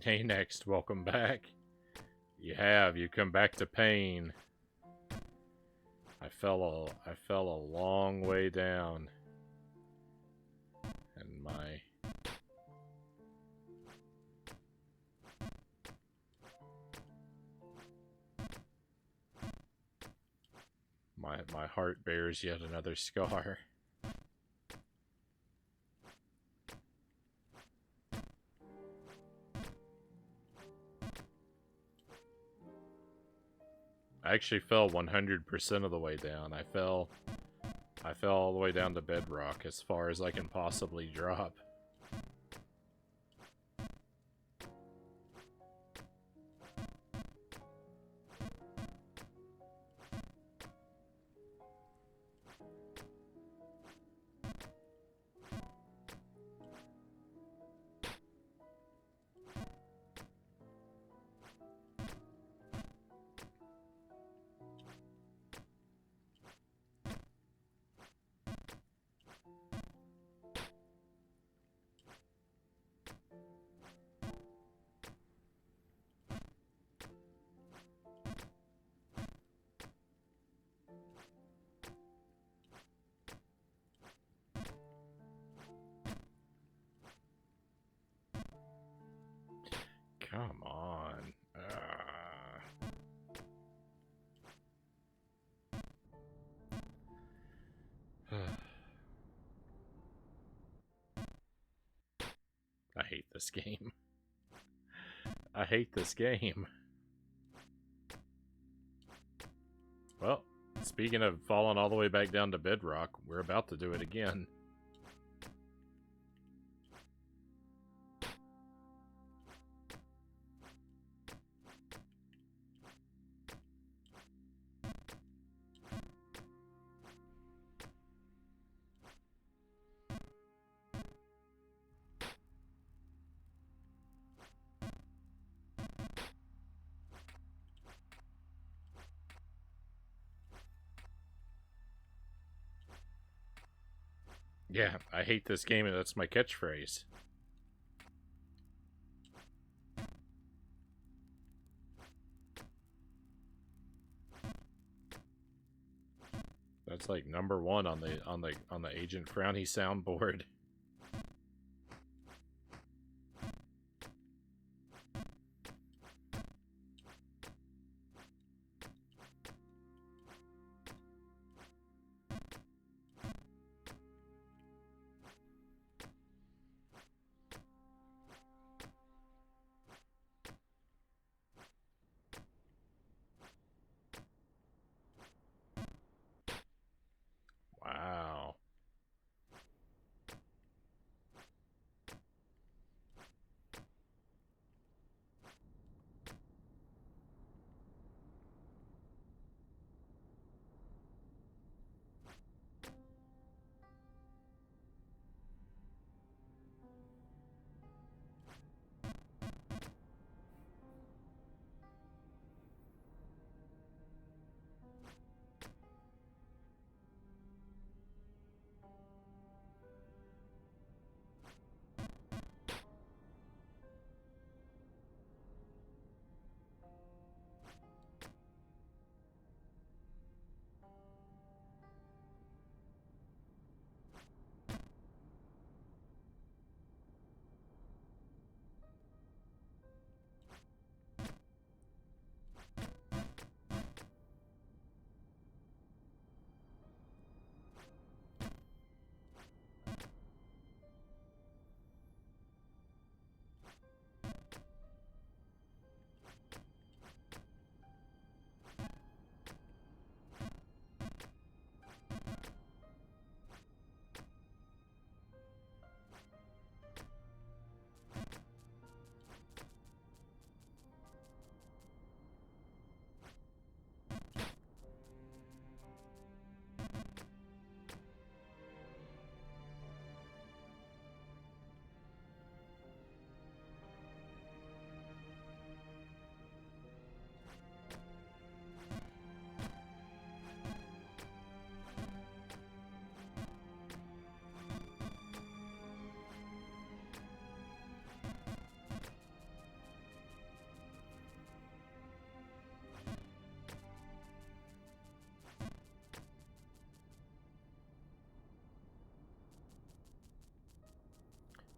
Hey, next, welcome back. You come back to pain. I fell a long way down. And my heart bears yet another scar. I actually fell 100% of the way down. I fell all the way down to bedrock, as far as I can possibly drop. Come on. I hate this game. I hate this game. Well, speaking of falling all the way back down to bedrock, we're about to do it again. Yeah, I hate this game, and that's my catchphrase. That's like #1 on the Agent Frownie soundboard. Wow.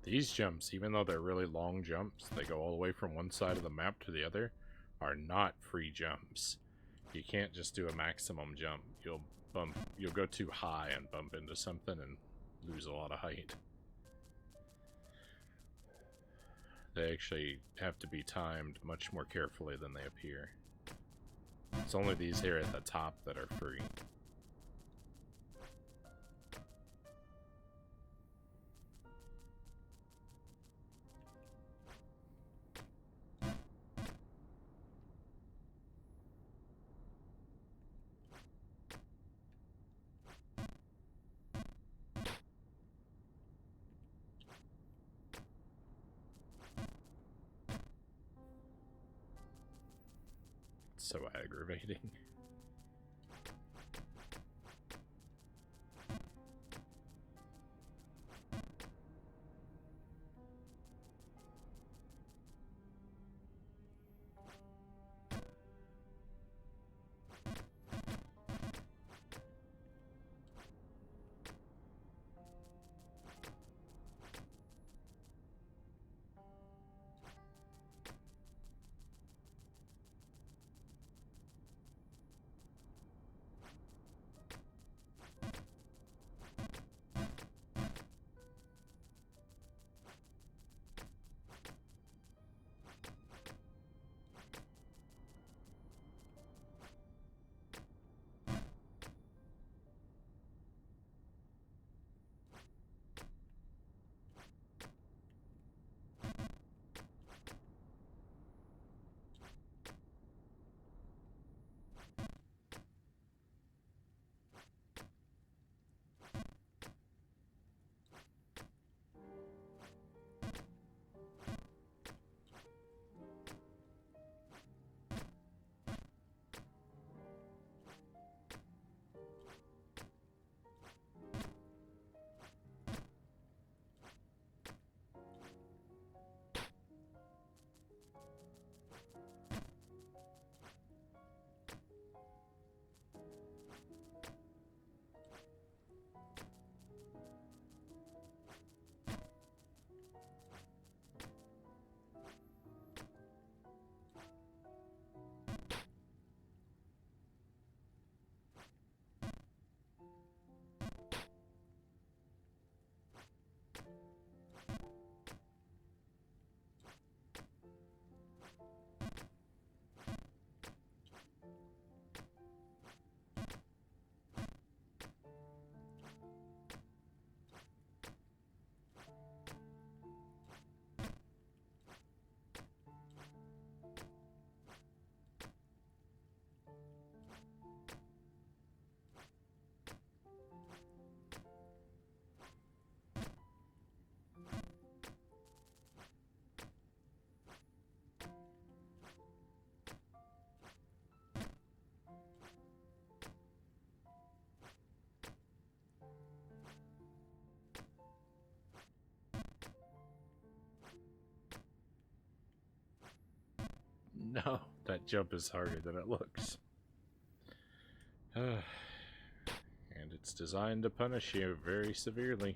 These jumps, even though they're really long jumps, they go all the way from one side of the map to the other, are not free jumps. You can't just do a maximum jump. You'll go too high and bump into something and lose a lot of height. They actually have to be timed much more carefully than they appear. It's only these here at the top that are free. So aggravating. No, that jump is harder than it looks. And it's designed to punish you very severely.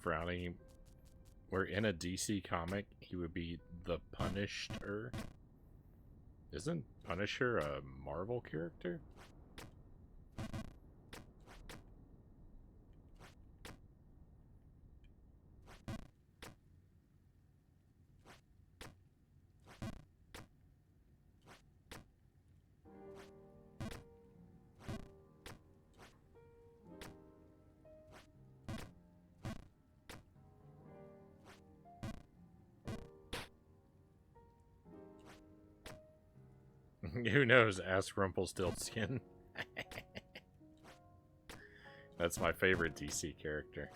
Frownie, were in a DC comic, he would be the Punisher. Isn't Punisher a Marvel character? Who knows? Ask Rumpelstiltskin. That's my favorite DC character.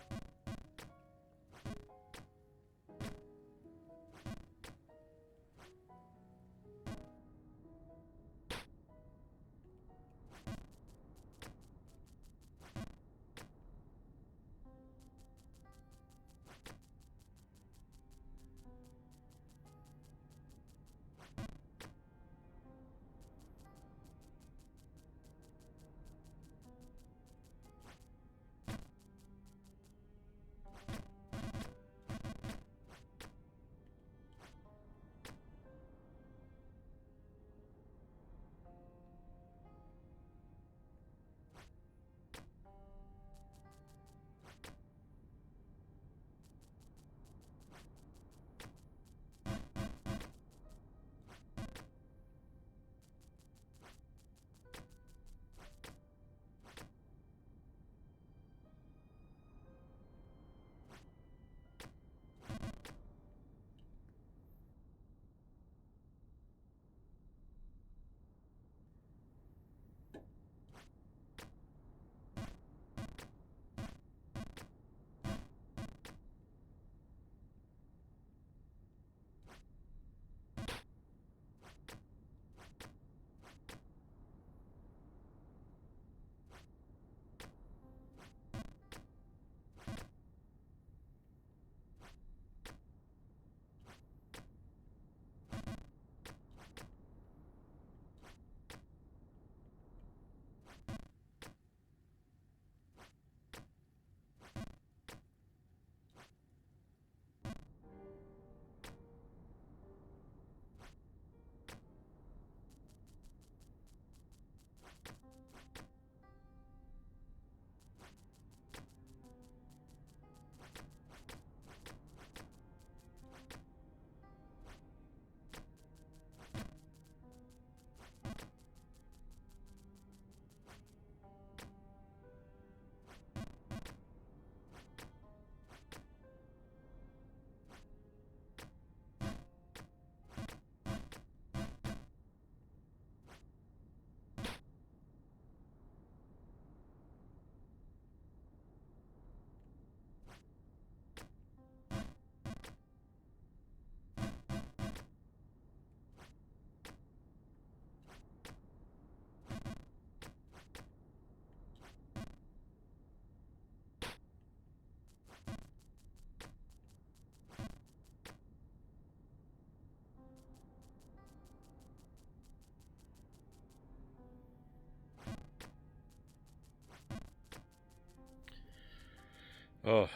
Oh,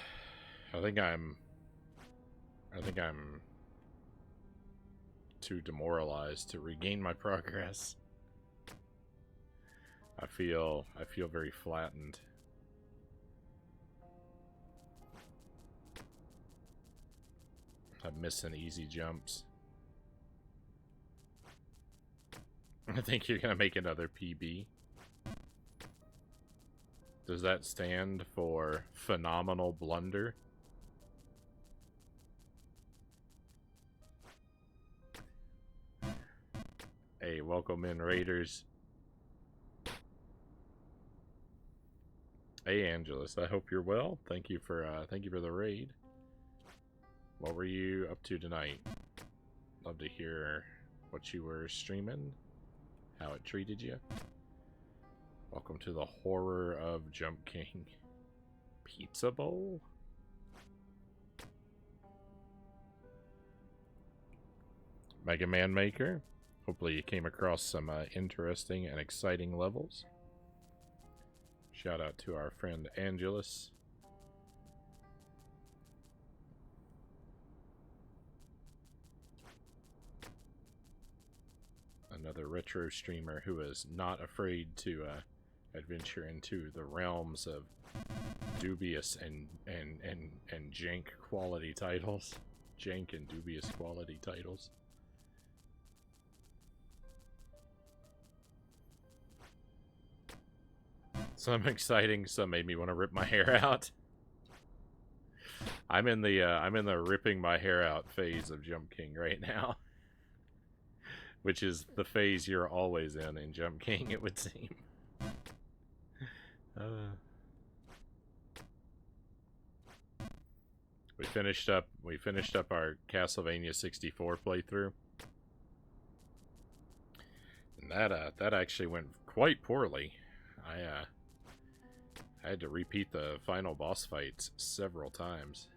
I think I'm too demoralized to regain my progress. I feel very flattened. I'm missing easy jumps. I think you're gonna make another PB. Does that stand for phenomenal blunder? Hey, welcome in, Raiders. Hey, Angelus. I hope you're well. Thank you for the raid. What were you up to tonight? Love to hear what you were streaming, how it treated you. Welcome to the horror of Jump King. Pizza Bowl? Mega Man Maker. Hopefully you came across some interesting and exciting levels. Shout out to our friend Angelus. Another retro streamer who is not afraid to adventure into the realms of dubious and jank quality titles. Jank and dubious quality titles. Some exciting, some made me want to rip my hair out. I'm in the ripping my hair out phase of Jump King right now. Which is the phase you're always in Jump King, it would seem. We finished up our Castlevania 64 playthrough. And that actually went quite poorly. I had to repeat the final boss fights several times.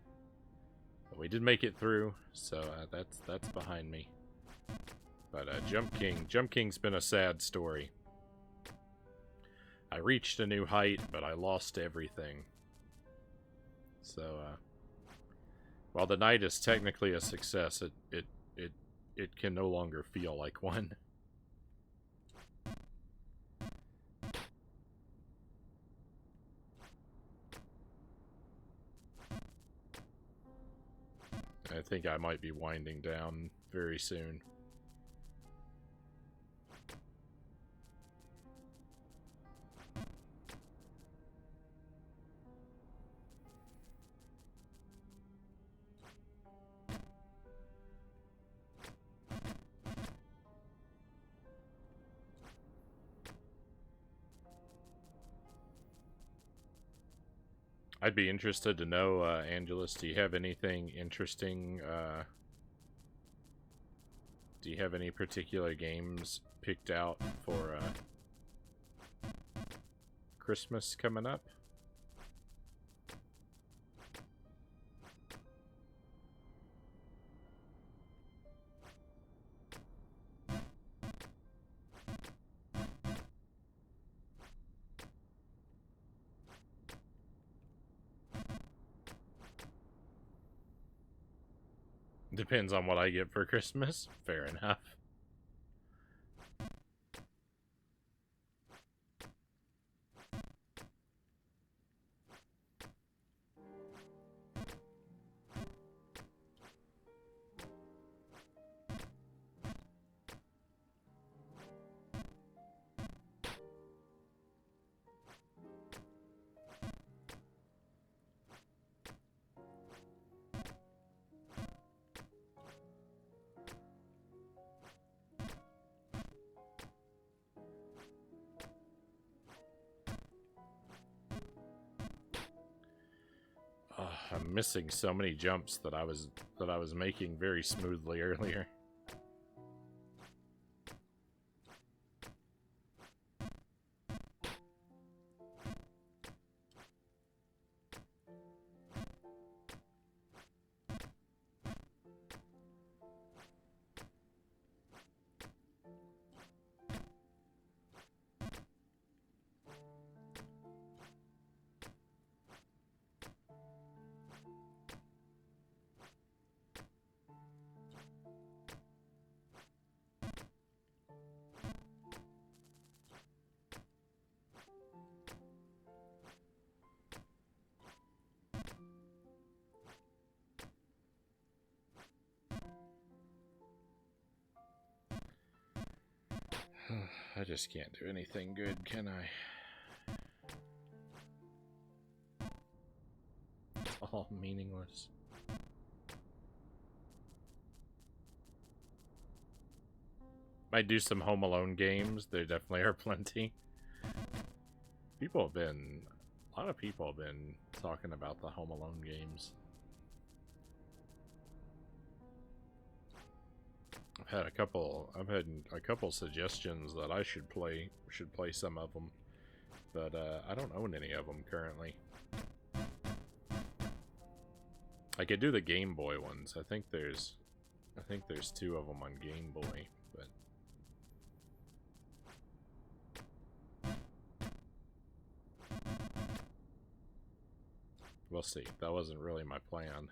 But we did make it through, so that's behind me. But Jump King's been a sad story. I reached a new height, but I lost everything. So while the night is technically a success, it can no longer feel like one. I think I might be winding down very soon. I'd be interested to know, Angelus, do you have anything interesting, do you have any particular games picked out for, Christmas coming up? Depends on what I get for Christmas. Fair enough. I'm missing so many jumps that I was making very smoothly earlier. I just can't do anything good, can I? It's all meaningless. Might do some Home Alone games. There definitely are plenty. A lot of people have been talking about the Home Alone games. I've had a couple suggestions that I should play some of them, but I don't own any of them currently. I could do the Game Boy ones. I think there's 2 of them on Game Boy, but we'll see. That wasn't really my plan.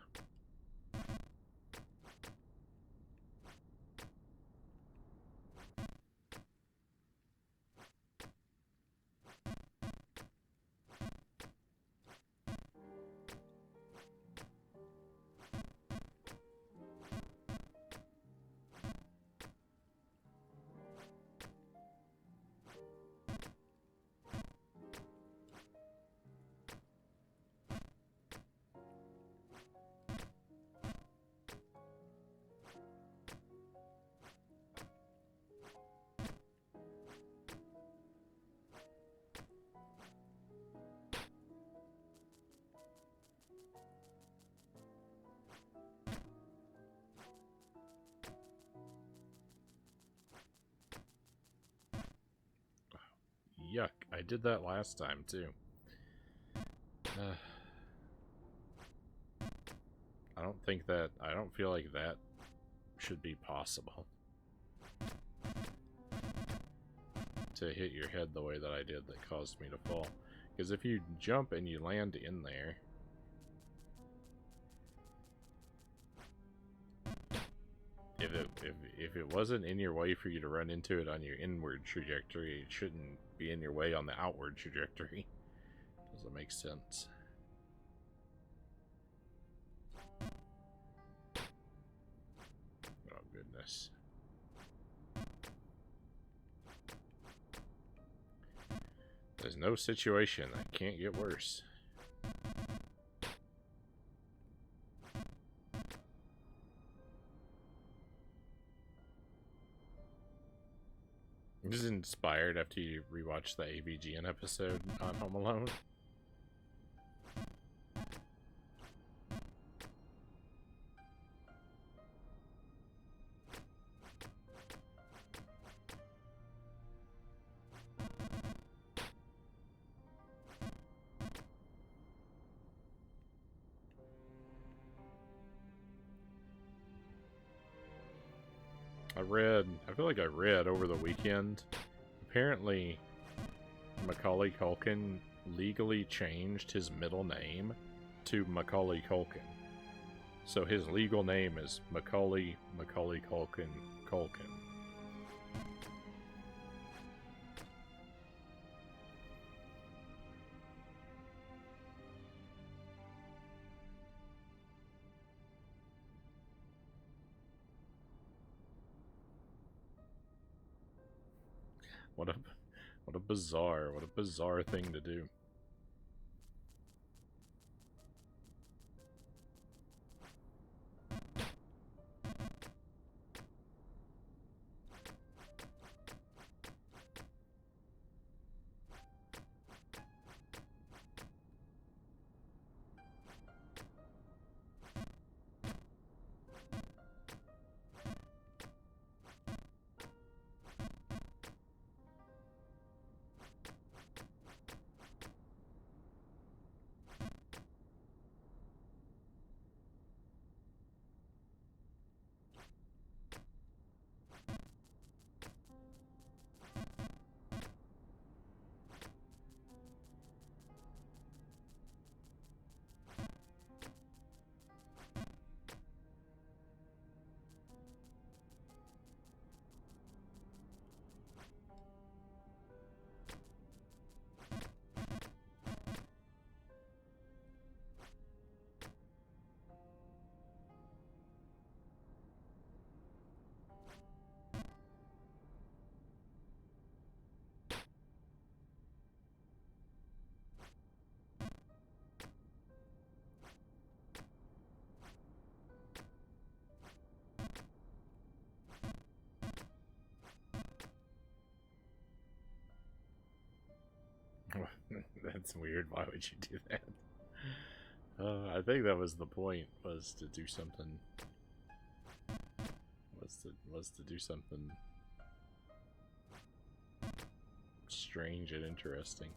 I did that last time, too. I don't feel like that should be possible. To hit your head the way that I did that caused me to fall. Because if you jump and you land in there... If it wasn't in your way for you to run into it on your inward trajectory, it shouldn't be in your way on the outward trajectory. Does that make sense? Oh, goodness. There's no situation that can't get worse. I'm just inspired after you rewatch the AVGN episode on Home Alone. I feel like I read over the weekend, apparently Macaulay Culkin legally changed his middle name to Macaulay Culkin. So his legal name is Macaulay Culkin. What a bizarre thing to do. That's weird. Why would you do that? I think that was the point, was to do something. Was to do something strange and interesting.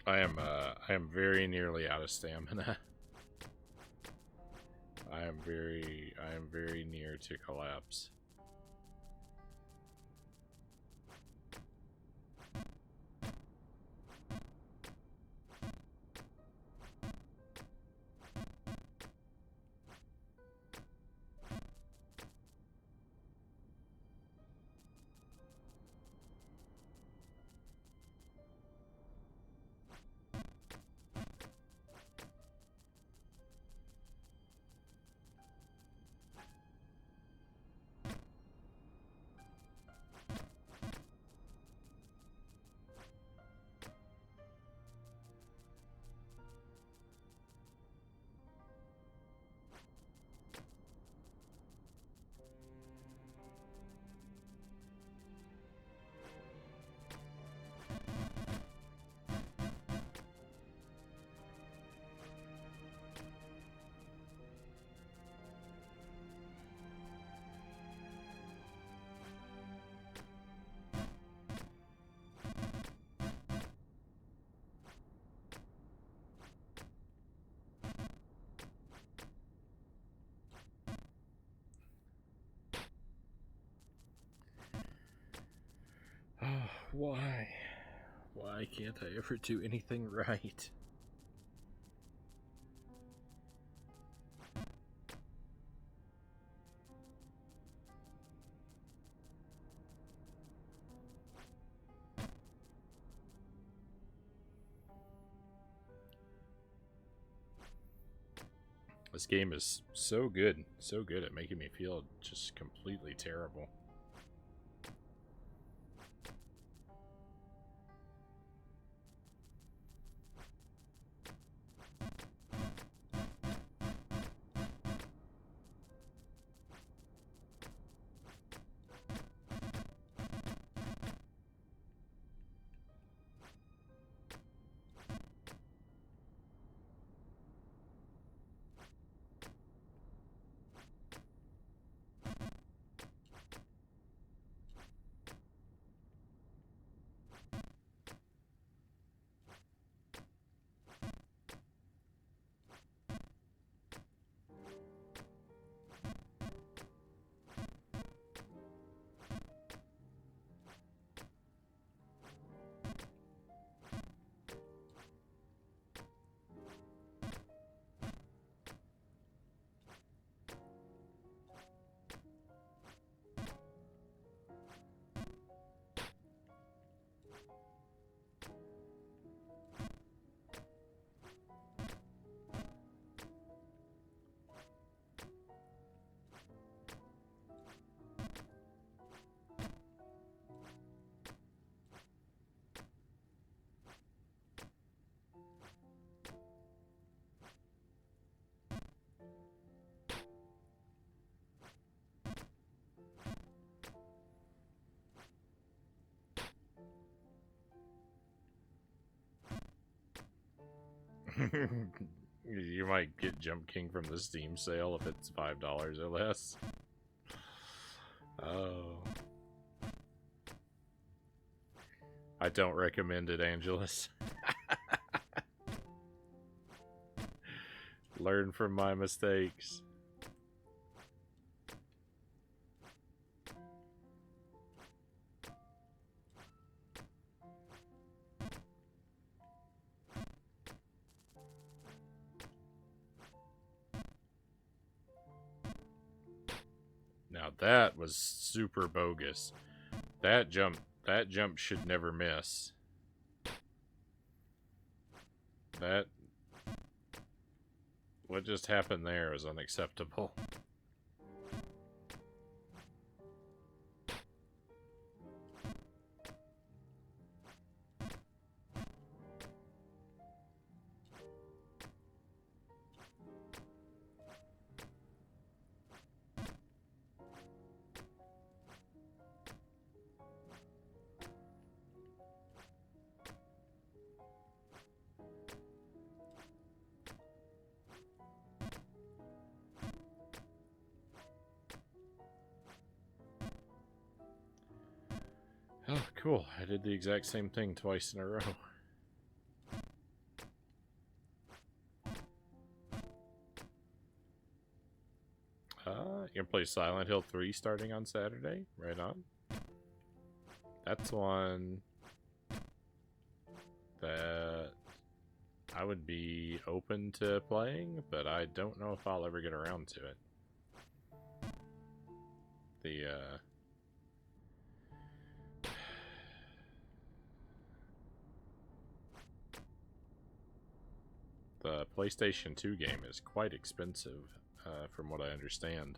I am very nearly out of stamina. I am very near to collapse. Oh, why? Why can't I ever do anything right? This game is so good at making me feel just completely terrible. You might get Jump King from the Steam sale if it's $5 or less. Oh. I don't recommend it, Angelus. Learn from my mistakes. Now that was super bogus. That jump should never miss. That what just happened there is unacceptable. Oh, cool. I did the exact same thing twice in a row. You gonna play Silent Hill 3 starting on Saturday? Right on. That's one that I would be open to playing, but I don't know if I'll ever get around to it. The PlayStation 2 game is quite expensive, from what I understand.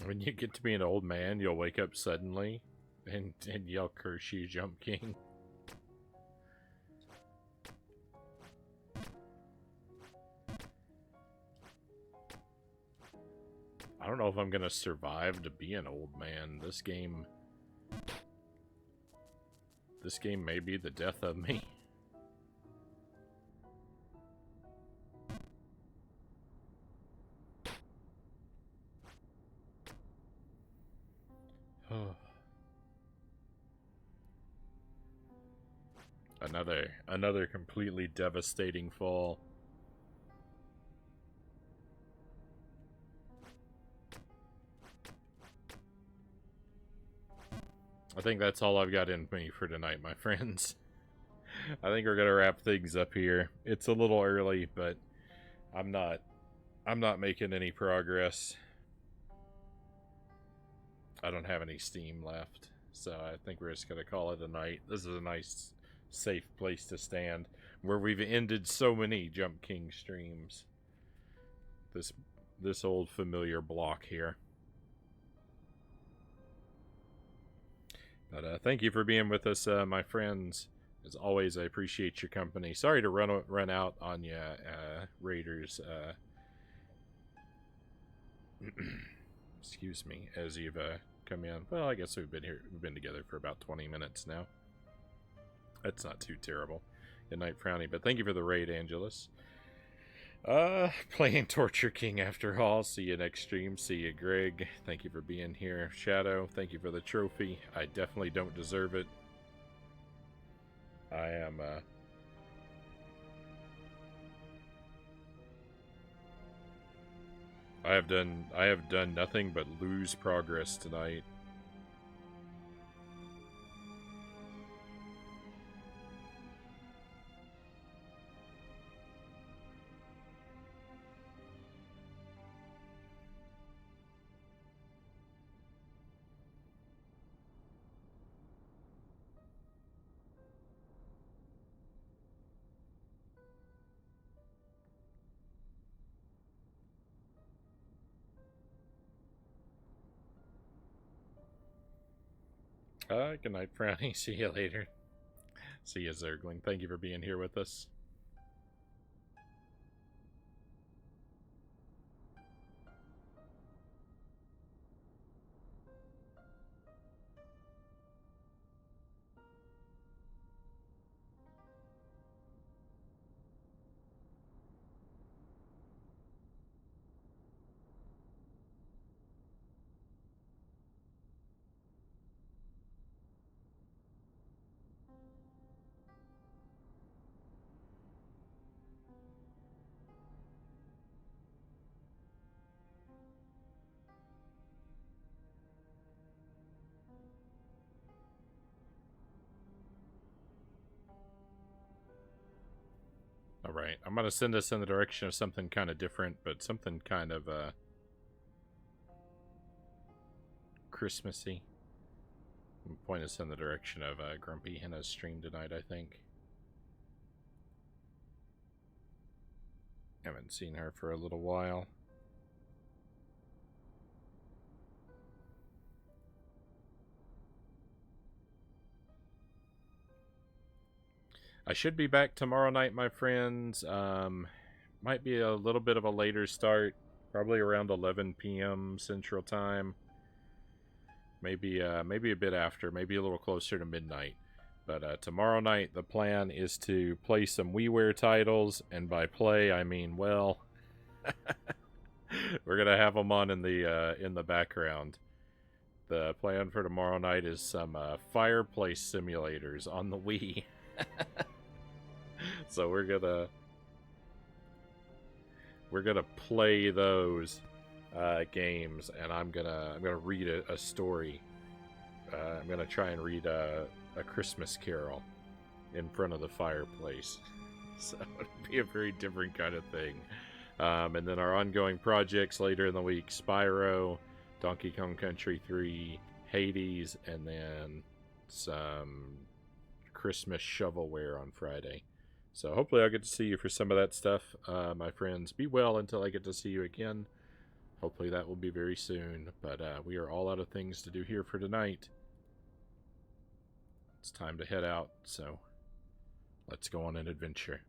When you get to be an old man, you'll wake up suddenly and yell, "Curse you, Jump King." I don't know if I'm gonna survive to be an old man. This game may be the death of me. Another completely devastating fall. I think that's all I've got in me for tonight, my friends. I think we're gonna wrap things up here. It's a little early, but I'm not making any progress. I don't have any steam left, so I think we're just gonna call it a night. This is a nice, safe place to stand, where we've ended so many Jump King streams. This old familiar block here. But thank you for being with us, my friends. As always, I appreciate your company. Sorry to run out on you, Raiders. Excuse me, as you've come in. Well, I guess we've been together for about 20 minutes now. That's not too terrible. Good night, Frownie. But thank you for the raid, Angelus. Playing Torture King after all. See you next stream. See you, Greg. Thank you for being here. Shadow, thank you for the trophy. I definitely don't deserve it. I am, I have done nothing but lose progress tonight. Good night, Frownie. See you later. See you, Zergling. Thank you for being here with us. I'm gonna send us in the direction of something kind of different, but something kind of Christmassy. Point us in the direction of Grumpy Henna's stream tonight, I think. Haven't seen her for a little while. I should be back tomorrow night, my friends. Might be a little bit of a later start, probably around 11 p.m. Central Time. Maybe a bit after, maybe a little closer to midnight. But tomorrow night, the plan is to play some WiiWare titles, and by play, I mean, well, we're gonna have them on in the background. The plan for tomorrow night is some fireplace simulators on the Wii. So we're gonna play those games, and I'm gonna read a story. I'm gonna try and read a Christmas Carol in front of the fireplace. So it'll be a very different kind of thing. And then our ongoing projects later in the week: Spyro, Donkey Kong Country 3, Hades, and then some Christmas shovelware on Friday. So hopefully I'll get to see you for some of that stuff, my friends. Be well until I get to see you again. Hopefully that will be very soon. But we are all out of things to do here for tonight. It's time to head out, so let's go on an adventure.